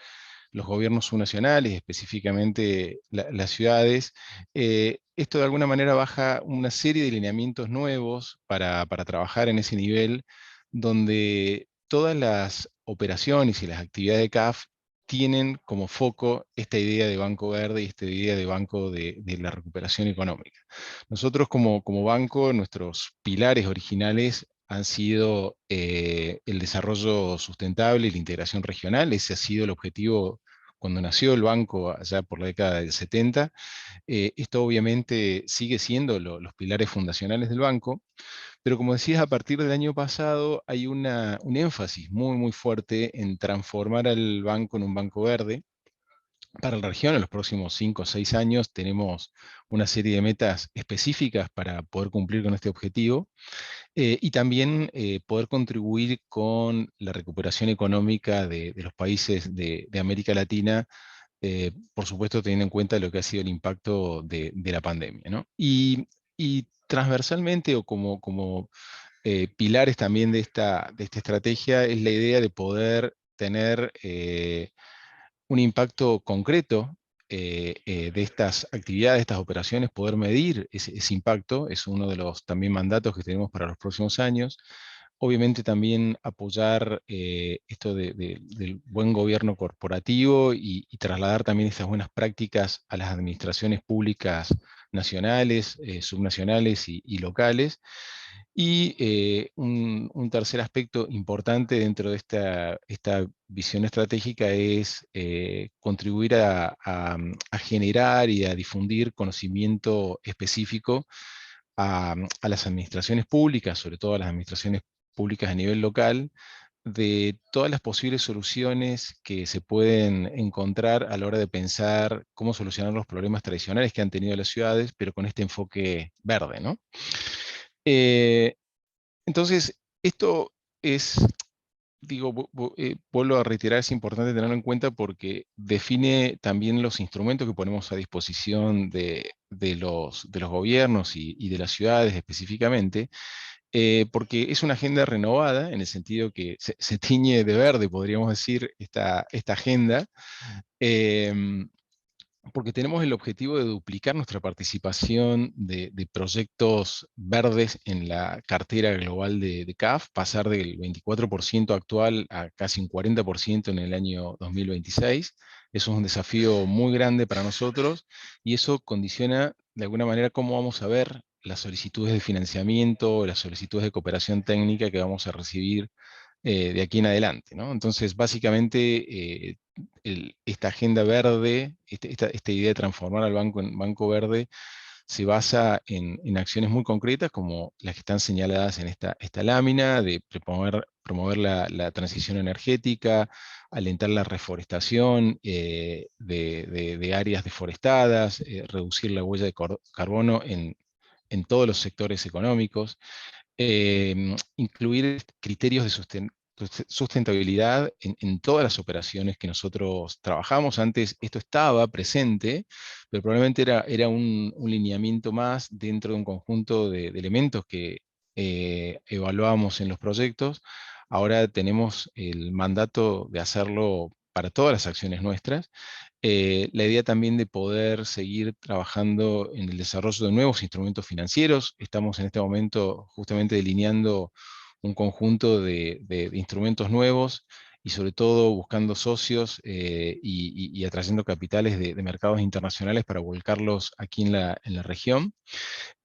los gobiernos subnacionales, específicamente las ciudades, esto de alguna manera baja una serie de lineamientos nuevos para trabajar en ese nivel, donde todas las operaciones y las actividades de CAF tienen como foco esta idea de banco verde y esta idea de banco de la recuperación económica. Nosotros como banco, nuestros pilares originales han sido el desarrollo sustentable y la integración regional. Ese ha sido el objetivo cuando nació el banco allá por la década del 70. Esto obviamente sigue siendo los pilares fundacionales del banco, pero como decías, a partir del año pasado hay un énfasis muy fuerte en transformar al banco en un banco verde. Para la región, en los próximos 5 o 6 años, tenemos una serie de metas específicas para poder cumplir con este objetivo y también poder contribuir con la recuperación económica de los países de América Latina, por supuesto teniendo en cuenta lo que ha sido el impacto de la pandemia, ¿no? Y transversalmente o como pilares también de esta estrategia es la idea de poder tener un impacto concreto de estas actividades, de estas operaciones, poder medir ese impacto, es uno de los también mandatos que tenemos para los próximos años. Obviamente también apoyar esto del buen gobierno corporativo y trasladar también estas buenas prácticas a las administraciones públicas nacionales, subnacionales y locales. Y un tercer aspecto importante dentro de esta visión estratégica es contribuir a generar y a difundir conocimiento específico a las administraciones públicas, sobre todo a las administraciones públicas a nivel local, de todas las posibles soluciones que se pueden encontrar a la hora de pensar cómo solucionar los problemas tradicionales que han tenido las ciudades, pero con este enfoque verde, ¿no? Eh, entonces, esto es, digo, vuelvo a reiterar, es importante tenerlo en cuenta porque define también los instrumentos que ponemos a disposición de los gobiernos y de las ciudades específicamente, porque es una agenda renovada, en el sentido que se tiñe de verde, podríamos decir, esta agenda, em, porque tenemos el objetivo de duplicar nuestra participación de proyectos verdes en la cartera global de CAF, pasar del 24% actual a casi un 40% en el año 2026. Eso es un desafío muy grande para nosotros y eso condiciona de alguna manera cómo vamos a ver las solicitudes de financiamiento, las solicitudes de cooperación técnica que vamos a recibir de aquí en adelante, ¿no? Entonces, básicamente, esta agenda verde, esta idea de transformar al banco en banco verde, se basa en acciones muy concretas, como las que están señaladas en esta lámina, de promover la transición energética, alentar la reforestación de áreas deforestadas, reducir la huella de carbono en todos los sectores económicos, incluir criterios de sustentabilidad en todas las operaciones que nosotros trabajamos. Antes esto estaba presente, pero probablemente era un lineamiento más dentro de un conjunto de elementos que evaluábamos en los proyectos. Ahora tenemos el mandato de hacerlo para todas las acciones nuestras. La idea también de poder seguir trabajando en el desarrollo de nuevos instrumentos financieros. Estamos en este momento justamente delineando un conjunto de instrumentos nuevos y sobre todo buscando socios y atrayendo capitales de mercados internacionales para volcarlos aquí en la región.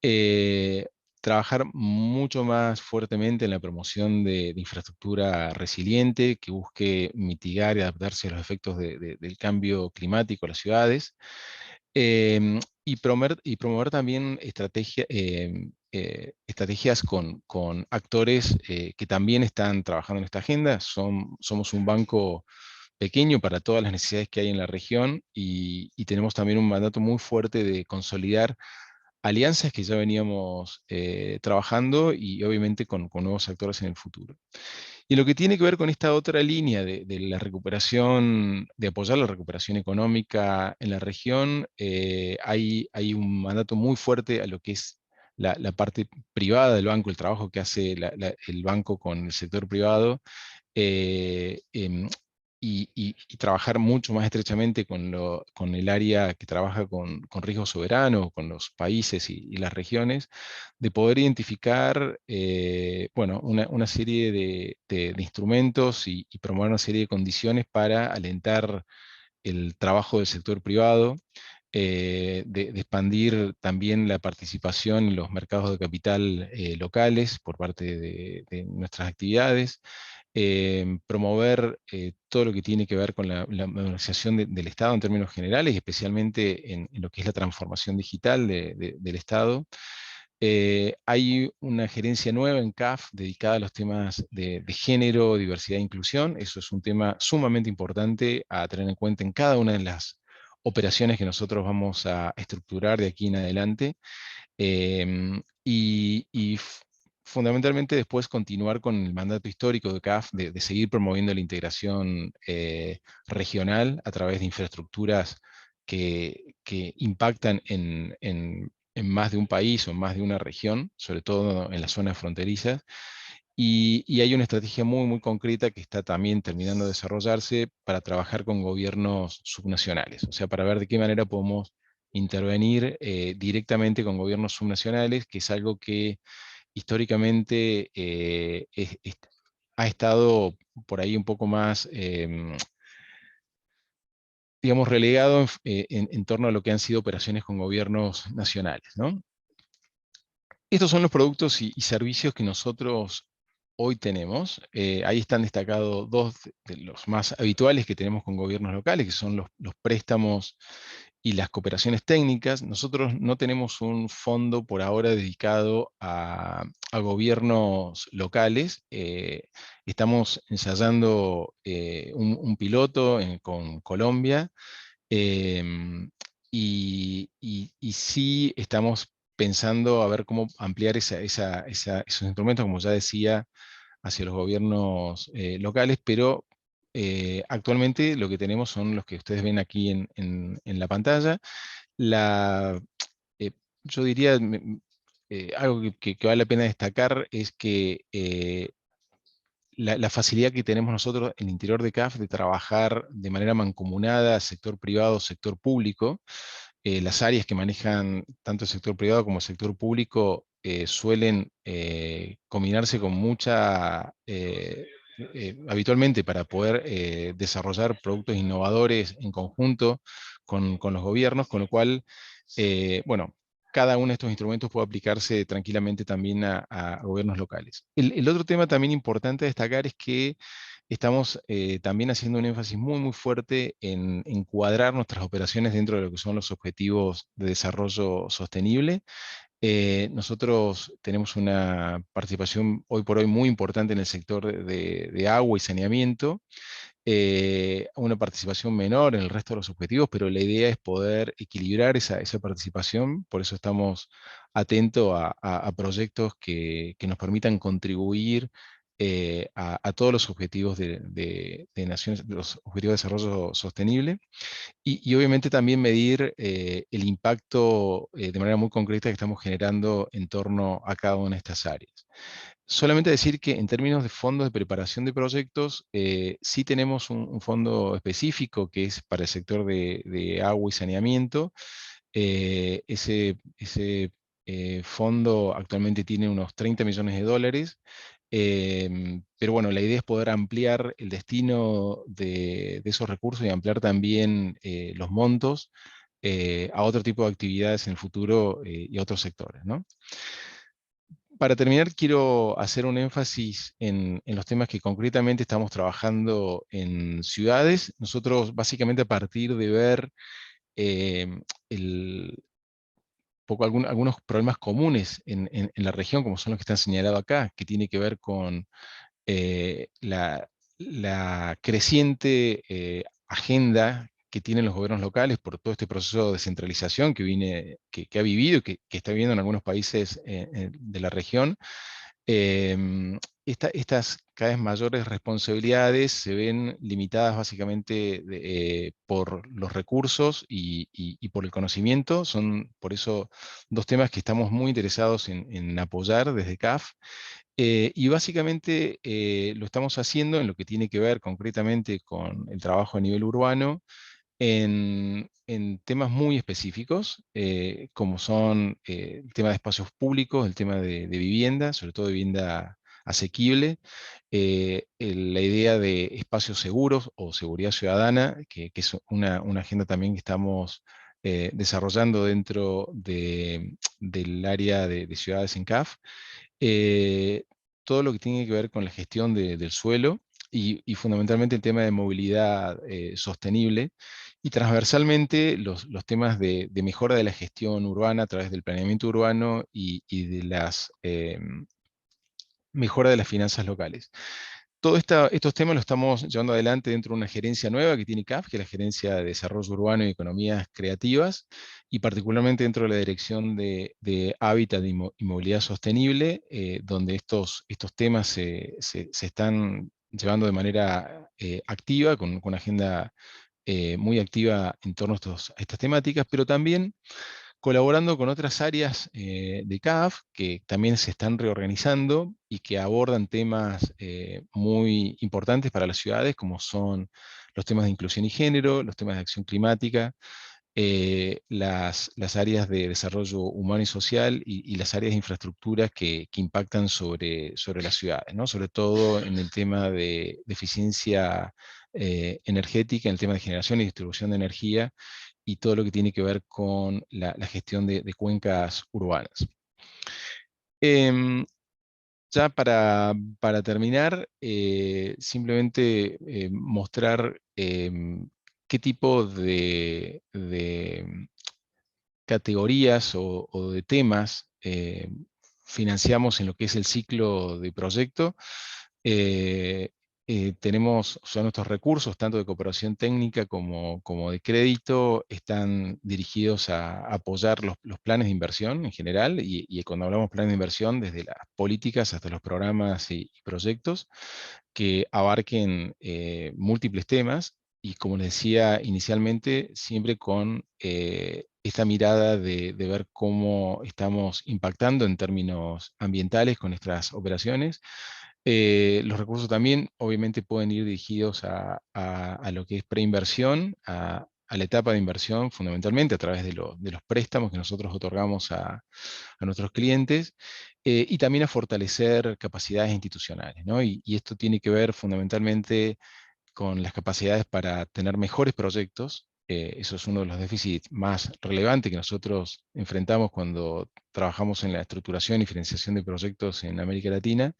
Eh, Trabajar mucho más fuertemente en la promoción de infraestructura resiliente que busque mitigar y adaptarse a los efectos del cambio climático en las ciudades. Y promover también estrategias con actores que también están trabajando en esta agenda. Somos un banco pequeño para todas las necesidades que hay en la región y tenemos también un mandato muy fuerte de consolidar alianzas que ya veníamos trabajando y obviamente con nuevos actores en el futuro. Y lo que tiene que ver con esta otra línea de la recuperación, de apoyar la recuperación económica en la región, hay un mandato muy fuerte a lo que es la parte privada del banco, el trabajo que hace el banco con el sector privado, eh, em, y trabajar mucho más estrechamente con el área que trabaja con riesgo soberano, con los países y las regiones, de poder identificar bueno, una serie de instrumentos y promover una serie de condiciones para alentar el trabajo del sector privado, de expandir también la participación en los mercados de capital locales por parte de nuestras actividades, promover todo lo que tiene que ver con la modernización del Estado en términos generales, especialmente en lo que es la transformación digital del Estado. Hay una gerencia nueva en CAF dedicada a los temas de género, diversidad e inclusión. Eso es un tema sumamente importante a tener en cuenta en cada una de las operaciones que nosotros vamos a estructurar de aquí en adelante. Fundamentalmente después continuar con el mandato histórico de CAF de seguir promoviendo la integración regional a través de infraestructuras que impactan en más de un país o en más de una región, sobre todo en las zonas fronterizas. Y hay una estrategia muy, muy concreta que está también terminando de desarrollarse para trabajar con gobiernos subnacionales, o sea, para ver de qué manera podemos intervenir directamente con gobiernos subnacionales, que es algo que históricamente ha estado por ahí un poco más digamos, relegado en torno a lo que han sido operaciones con gobiernos nacionales, ¿no? Estos son los productos y servicios que nosotros hoy tenemos. Ahí están destacados dos de los más habituales que tenemos con gobiernos locales, que son los préstamos y las cooperaciones técnicas. Nosotros no tenemos un fondo por ahora dedicado a gobiernos locales. Estamos ensayando un piloto con Colombia, y sí estamos pensando a ver cómo ampliar esos instrumentos, como ya decía, hacia los gobiernos locales, pero actualmente lo que tenemos son los que ustedes ven aquí en la pantalla. La, eh, yo diría, algo que vale la pena destacar es que la facilidad que tenemos nosotros en el interior de CAF de trabajar de manera mancomunada, sector privado, sector público. Las áreas que manejan tanto el sector privado como el sector público suelen combinarse con habitualmente para poder desarrollar productos innovadores en conjunto con los gobiernos, con lo cual, bueno, cada uno de estos instrumentos puede aplicarse tranquilamente también a gobiernos locales. El otro tema también importante a destacar es que estamos también haciendo un énfasis muy fuerte en encuadrar nuestras operaciones dentro de lo que son los objetivos de desarrollo sostenible. Nosotros tenemos una participación hoy por hoy muy importante en el sector de agua y saneamiento, una participación menor en el resto de los objetivos, pero la idea es poder equilibrar esa participación. Por eso estamos atentos a proyectos que nos permitan contribuir a todos los objetivos de Naciones, de los objetivos de desarrollo sostenible, y obviamente también medir el impacto de manera muy concreta que estamos generando en torno a cada una de estas áreas. Solamente decir que en términos de fondos de preparación de proyectos, sí tenemos un fondo específico que es para el sector de agua y saneamiento. Ese fondo actualmente tiene unos 30 millones de dólares, pero bueno, la idea es poder ampliar el destino de esos recursos y ampliar también los montos a otro tipo de actividades en el futuro y a otros sectores, ¿no? Para terminar, quiero hacer un énfasis en los temas que concretamente estamos trabajando en ciudades. Nosotros, básicamente, a partir de ver eh, algunos problemas comunes en la región, como son los que están señalados acá, que tiene que ver con la creciente agenda que tienen los gobiernos locales por todo este proceso de descentralización que ha vivido y que está viviendo en algunos países de la región. Estas cada vez mayores responsabilidades se ven limitadas básicamente por los recursos y por el conocimiento. Son por eso dos temas que estamos muy interesados en apoyar desde CAF. Y básicamente lo estamos haciendo en lo que tiene que ver concretamente con el trabajo a nivel urbano, en temas muy específicos, como son el tema de espacios públicos, el tema de vivienda, sobre todo vivienda asequible, la idea de espacios seguros o seguridad ciudadana, que es una agenda también que estamos desarrollando dentro del área de ciudades en CAF. eh, Todo lo que tiene que ver con la gestión del suelo y fundamentalmente el tema de movilidad sostenible, y transversalmente los temas de mejora de la gestión urbana a través del planeamiento urbano y de las mejora de las finanzas locales. Todos estos temas los estamos llevando adelante dentro de una gerencia nueva que tiene CAF, que es la Gerencia de Desarrollo Urbano y Economías Creativas, y particularmente dentro de la Dirección de Hábitat y Movilidad Sostenible, donde estos temas se están llevando de manera activa, con una agenda muy activa en torno a estas temáticas, pero también colaborando con otras áreas de CAF que también se están reorganizando y que abordan temas muy importantes para las ciudades, como son los temas de inclusión y género, los temas de acción climática, las áreas de desarrollo humano y social y las áreas de infraestructura que impactan sobre las ciudades, ¿no? Sobre todo en el tema de eficiencia energética, en el tema de generación y distribución de energía, y todo lo que tiene que ver con la gestión de cuencas urbanas. Ya para terminar, simplemente mostrar qué tipo de categorías o de temas financiamos en lo que es el ciclo de proyecto. Tenemos, nuestros recursos, tanto de cooperación técnica como de crédito, están dirigidos a apoyar los planes de inversión en general, y cuando hablamos planes de inversión, desde las políticas hasta los programas y proyectos, que abarquen múltiples temas, y como les decía inicialmente, siempre con esta mirada de ver cómo estamos impactando en términos ambientales con nuestras operaciones. Los recursos también obviamente pueden ir dirigidos a lo que es preinversión, a la etapa de inversión, fundamentalmente a través de los préstamos que nosotros otorgamos a nuestros clientes, y también a fortalecer capacidades institucionales, ¿no? Y esto tiene que ver fundamentalmente con las capacidades para tener mejores proyectos. Eso es uno de los déficits más relevantes que nosotros enfrentamos cuando trabajamos en la estructuración y financiación de proyectos en América Latina,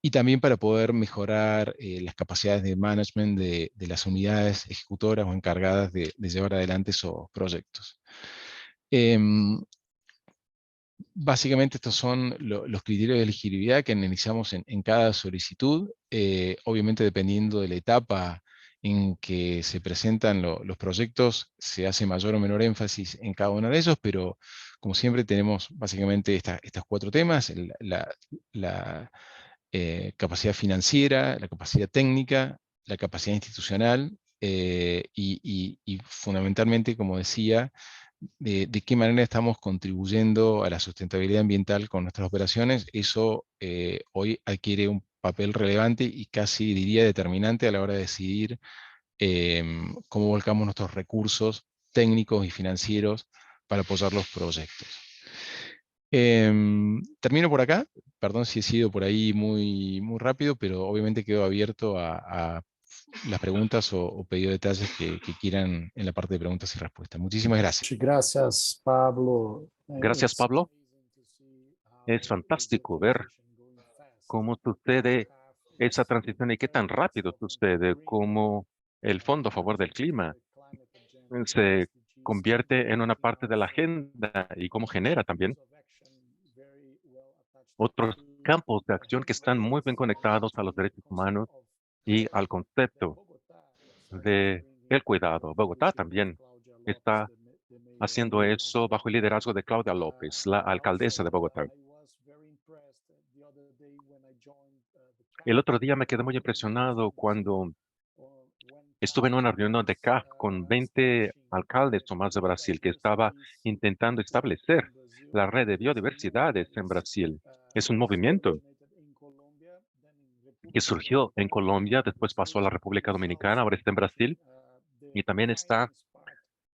y también para poder mejorar las capacidades de management de las unidades ejecutoras o encargadas de llevar adelante esos proyectos. Básicamente estos son los criterios de elegibilidad que analizamos en cada solicitud, obviamente dependiendo de la etapa en que se presentan los proyectos, se hace mayor o menor énfasis en cada uno de ellos, pero como siempre tenemos básicamente estos 4 temas: la capacidad financiera, la capacidad técnica, la capacidad institucional, y fundamentalmente, como decía, de qué manera estamos contribuyendo a la sustentabilidad ambiental con nuestras operaciones. Eso hoy adquiere un papel relevante y casi diría determinante a la hora de decidir cómo volcamos nuestros recursos técnicos y financieros para apoyar los proyectos. Termino por acá. Perdón si he sido por ahí muy rápido, pero obviamente quedo abierto a las preguntas o pedido de detalles que quieran en la parte de preguntas y respuestas. Muchísimas gracias. Gracias, Pablo. Gracias, Pablo. Es fantástico ver cómo sucede esa transición y qué tan rápido sucede, cómo el Fondo a favor del clima se convierte en una parte de la agenda y cómo genera también otros campos de acción que están muy bien conectados a los derechos humanos y al concepto de el cuidado. Bogotá también está haciendo eso bajo el liderazgo de Claudia López, la alcaldesa de Bogotá. El otro día me quedé muy impresionado cuando estuve en una reunión de CAF con 20 alcaldes o más de Brasil, que estaba intentando establecer la red de biodiversidades en Brasil. Es un movimiento que surgió en Colombia, después pasó a la República Dominicana, ahora está en Brasil, y también está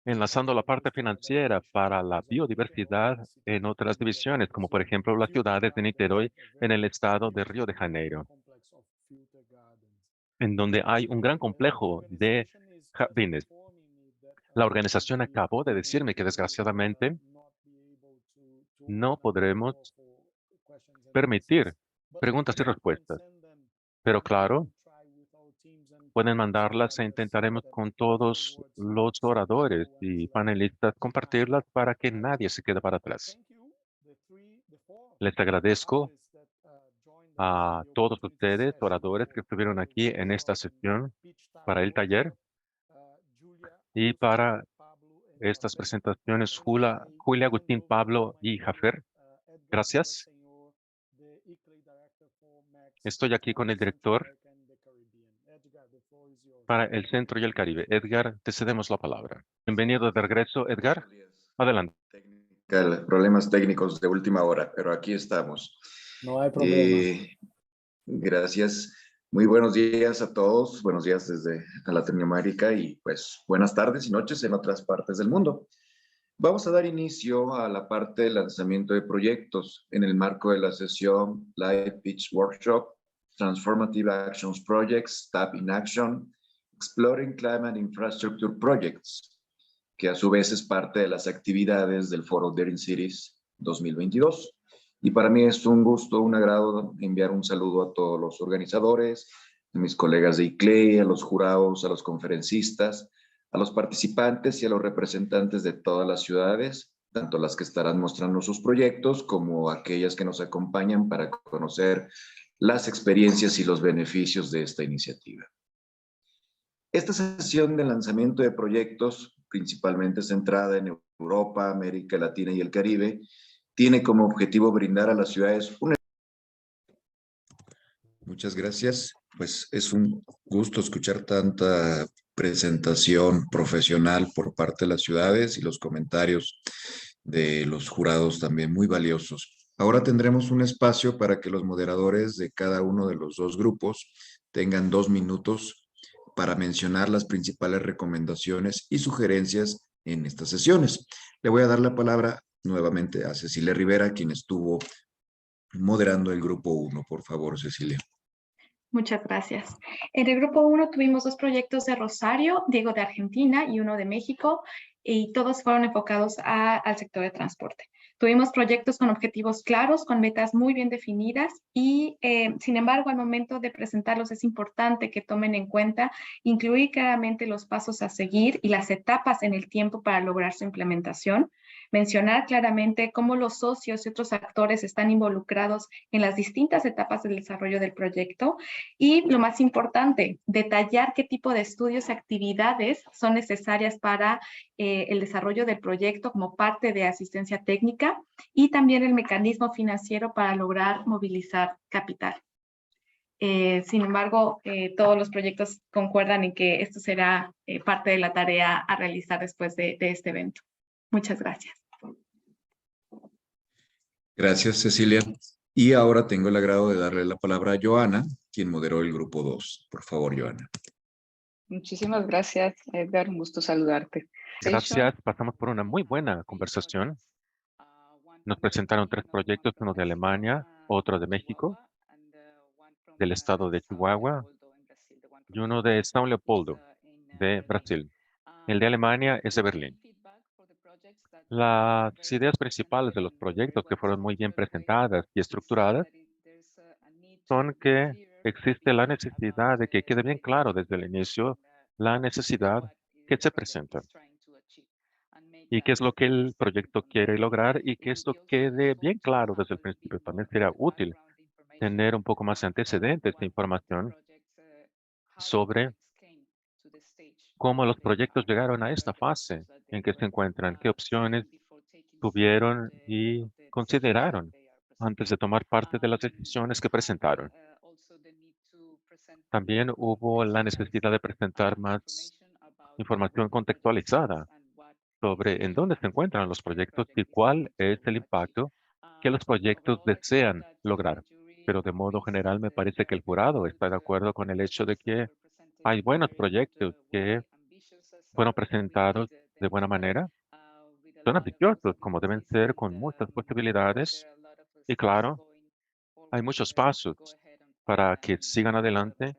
enlazando la parte financiera para la biodiversidad en otras divisiones, como por ejemplo las ciudades de Niterói en el estado de Río de Janeiro, en donde hay un gran complejo de jardines. La organización acabó de decirme que desgraciadamente no podremos permitir preguntas y respuestas, pero claro, pueden mandarlas e intentaremos con todos los oradores y panelistas compartirlas para que nadie se quede para atrás. Les agradezco a todos ustedes, oradores que estuvieron aquí en esta sesión para el taller y para estas presentaciones, Julia, Agustín, Pablo y Jafer. Gracias. Estoy aquí con el director para el Centro y el Caribe. Edgar, te cedemos la palabra. Bienvenido de regreso, Edgar. Adelante. Problemas técnicos de última hora, pero aquí estamos. No hay problema. Gracias. Muy buenos días a todos. Buenos días desde Latinoamérica y pues buenas tardes y noches en otras partes del mundo. Vamos a dar inicio a la parte de lanzamiento de proyectos en el marco de la sesión Live Pitch Workshop, Transformative Actions Projects, TAP in Action, Exploring Climate Infrastructure Projects, que a su vez es parte de las actividades del Foro Daring Cities 2022. Y para mí es un gusto, un agrado enviar un saludo a todos los organizadores, a mis colegas de ICLEI, a los jurados, a los conferencistas, a los participantes y a los representantes de todas las ciudades, tanto las que estarán mostrando sus proyectos como aquellas que nos acompañan para conocer las experiencias y los beneficios de esta iniciativa. Esta sesión de lanzamiento de proyectos, principalmente centrada en Europa, América Latina y el Caribe, tiene como objetivo brindar a las ciudades una... Muchas gracias. Pues es un gusto escuchar tanta presentación profesional por parte de las ciudades y los comentarios de los jurados también muy valiosos. Ahora tendremos un espacio para que los moderadores de cada uno de los dos grupos tengan 2 minutos para mencionar las principales recomendaciones y sugerencias en estas sesiones. Le voy a dar la palabra nuevamente a Cecilia Rivera, quien estuvo moderando el grupo 1. Por favor, Cecilia. Muchas gracias. En el grupo 1 tuvimos 2 proyectos de Rosario, Diego de Argentina y uno de México, y todos fueron enfocados al sector de transporte. Tuvimos proyectos con objetivos claros, con metas muy bien definidas y, sin embargo, al momento de presentarlos es importante que tomen en cuenta incluir claramente los pasos a seguir y las etapas en el tiempo para lograr su implementación, mencionar claramente cómo los socios y otros actores están involucrados en las distintas etapas del desarrollo del proyecto y, lo más importante, detallar qué tipo de estudios y actividades son necesarias para el desarrollo del proyecto como parte de asistencia técnica y también el mecanismo financiero para lograr movilizar capital. Sin embargo, todos los proyectos concuerdan en que esto será parte de la tarea a realizar después de este evento. Muchas gracias. Gracias, Cecilia. Y ahora tengo el agrado de darle la palabra a Joana, quien moderó el grupo 2. Por favor, Joana. Muchísimas gracias, Edgar. Un gusto saludarte. Gracias. Pasamos por una muy buena conversación. Nos presentaron 3 proyectos, uno de Alemania, otro de México, del estado de Chihuahua y uno de São Leopoldo, de Brasil. El de Alemania es de Berlín. Las ideas principales de los proyectos que fueron muy bien presentadas y estructuradas son que existe la necesidad de que quede bien claro desde el inicio la necesidad que se presenta y qué es lo que el proyecto quiere lograr y que esto quede bien claro desde el principio. También sería útil tener un poco más de antecedentes de información sobre cómo los proyectos llegaron a esta fase en que se encuentran, qué opciones tuvieron y consideraron antes de tomar parte de las decisiones que presentaron. También hubo la necesidad de presentar más información contextualizada sobre en dónde se encuentran los proyectos y cuál es el impacto que los proyectos desean lograr. Pero de modo general me parece que el jurado está de acuerdo con el hecho de que hay buenos proyectos que fueron presentados de buena manera. Son ambiciosos como deben ser, con muchas posibilidades y claro, hay muchos pasos para que sigan adelante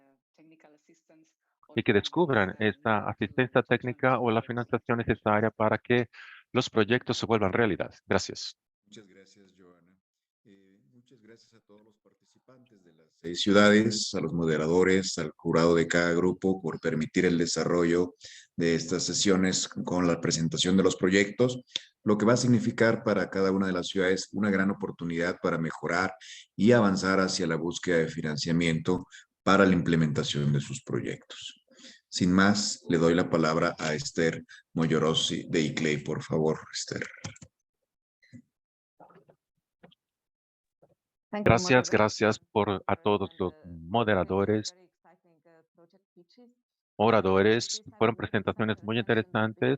y que descubran esta asistencia técnica o la financiación necesaria para que los proyectos se vuelvan realidad. Gracias. Muchas gracias, Joana. Muchas gracias a todos los participantes de las 6 ciudades, a los moderadores, al jurado de cada grupo por permitir el desarrollo de estas sesiones con la presentación de los proyectos, lo que va a significar para cada una de las ciudades una gran oportunidad para mejorar y avanzar hacia la búsqueda de financiamiento para la implementación de sus proyectos. Sin más, le doy la palabra a Esther Moyorossi de ICLEI. Por favor, Esther. Gracias a todos los moderadores, oradores. Fueron presentaciones muy interesantes.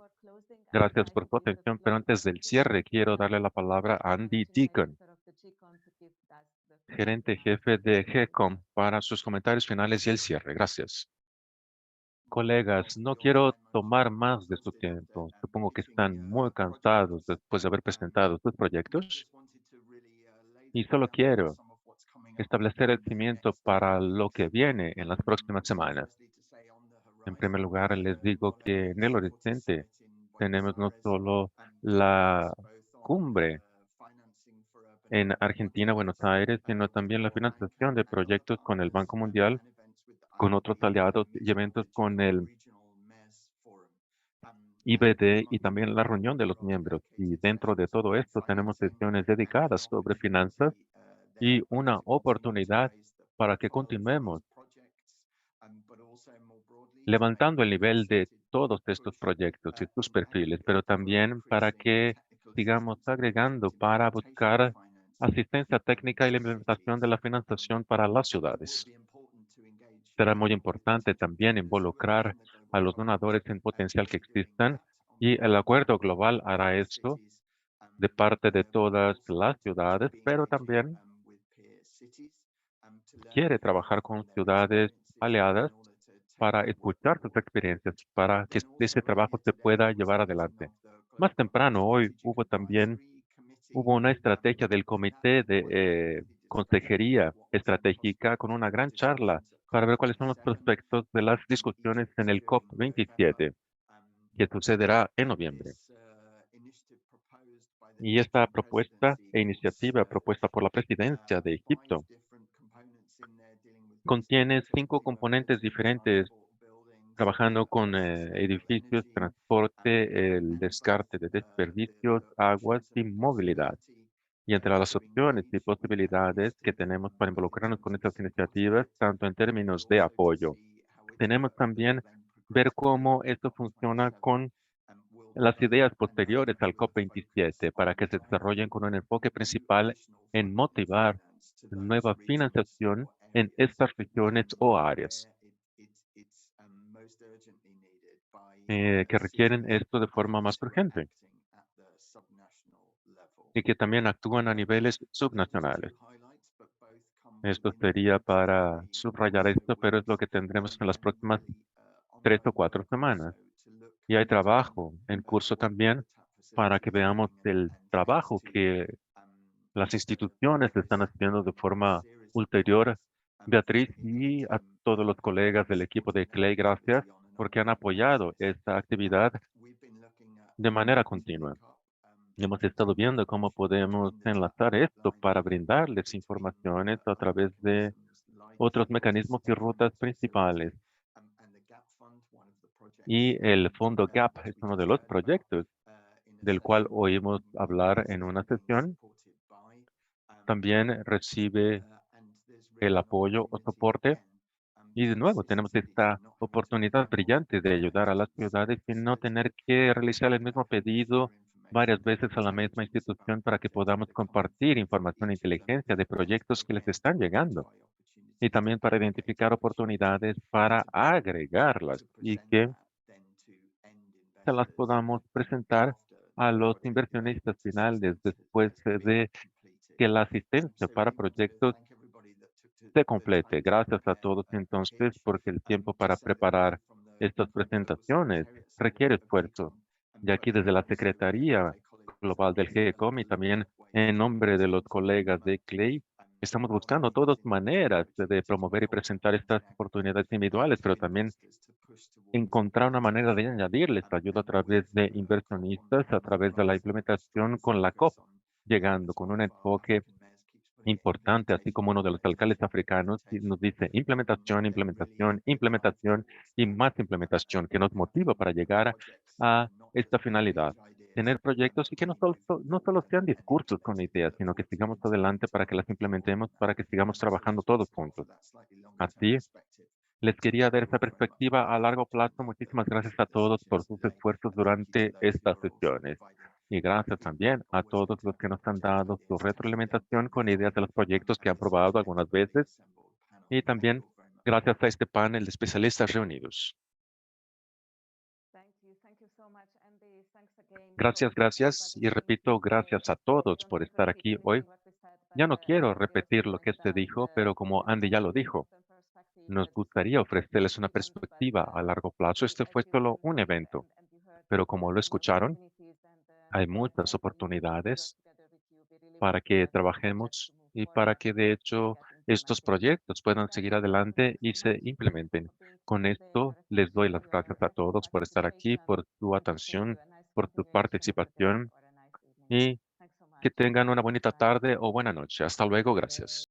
Gracias por su atención, pero antes del cierre quiero darle la palabra a Andy Deacon, gerente jefe de GECOM, para sus comentarios finales y el cierre. Gracias. Colegas, no quiero tomar más de su tiempo. Supongo que están muy cansados después de haber presentado sus proyectos. Y solo quiero establecer el cimiento para lo que viene en las próximas semanas. En primer lugar, les digo que en el horizonte tenemos no solo la cumbre en Argentina, Buenos Aires, sino también la financiación de proyectos con el Banco Mundial, con otros aliados y eventos con el IBD y también la reunión de los miembros. Y dentro de todo esto tenemos sesiones dedicadas sobre finanzas y una oportunidad para que continuemos levantando el nivel de todos estos proyectos y sus perfiles, pero también para que sigamos agregando para buscar asistencia técnica y la implementación de la financiación para las ciudades. Será muy importante también involucrar a los donadores en potencial que existan y el acuerdo global hará esto de parte de todas las ciudades, pero también quiere trabajar con ciudades aliadas para escuchar sus experiencias, para que ese trabajo se pueda llevar adelante. Más temprano hoy hubo una estrategia del Comité de Consejería Estratégica con una gran charla para ver cuáles son los prospectos de las discusiones en el COP27, que sucederá en noviembre. Y esta propuesta e iniciativa propuesta por la presidencia de Egipto contiene 5 componentes diferentes, trabajando con edificios, transporte, el descarte de desperdicios, aguas y movilidad. Y entre las opciones y posibilidades que tenemos para involucrarnos con estas iniciativas, tanto en términos de apoyo, tenemos también ver cómo esto funciona con las ideas posteriores al COP27 para que se desarrollen con un enfoque principal en motivar nueva financiación en estas regiones o áreas que requieren esto de forma más urgente y que también actúan a niveles subnacionales. Esto sería para subrayar esto, pero es lo que tendremos en las próximas 3 o 4 semanas. Y hay trabajo en curso también para que veamos el trabajo que las instituciones están haciendo de forma ulterior. Beatriz y a todos los colegas del equipo de CLEI, gracias porque han apoyado esta actividad de manera continua. Hemos estado viendo cómo podemos enlazar esto para brindarles informaciones a través de otros mecanismos y rutas principales. Y el fondo GAP es uno de los proyectos del cual oímos hablar en una sesión. También recibe el apoyo o soporte. Y de nuevo, tenemos esta oportunidad brillante de ayudar a las ciudades sin no tener que realizar el mismo pedido varias veces a la misma institución para que podamos compartir información e inteligencia de proyectos que les están llegando. Y también para identificar oportunidades para agregarlas y que se las podamos presentar a los inversionistas finales después de que la asistencia para proyectos se complete. Gracias a todos entonces, porque el tiempo para preparar estas presentaciones requiere esfuerzo. Y aquí desde la Secretaría Global del GECOM y también en nombre de los colegas de CLEI, estamos buscando todas maneras de promover y presentar estas oportunidades individuales, pero también encontrar una manera de añadirles ayuda a través de inversionistas, a través de la implementación con la COP, llegando con un enfoque importante, así como uno de los alcaldes africanos y nos dice implementación, implementación, implementación y más implementación, que nos motiva para llegar a esta finalidad. Tener proyectos y que no solo sean discursos con ideas, sino que sigamos adelante para que las implementemos, para que sigamos trabajando todos juntos. Así, les quería dar esa perspectiva a largo plazo. Muchísimas gracias a todos por sus esfuerzos durante estas sesiones. Y gracias también a todos los que nos han dado su retroalimentación con ideas de los proyectos que han probado algunas veces. Y también gracias a este panel de especialistas reunidos. Gracias. Y repito, gracias a todos por estar aquí hoy. Ya no quiero repetir lo que se dijo, pero como Andy ya lo dijo, nos gustaría ofrecerles una perspectiva a largo plazo. Este fue solo un evento, pero como lo escucharon, hay muchas oportunidades para que trabajemos y para que de hecho estos proyectos puedan seguir adelante y se implementen. Con esto, les doy las gracias a todos por estar aquí, por tu atención, por tu participación y que tengan una bonita tarde o buena noche. Hasta luego. Gracias.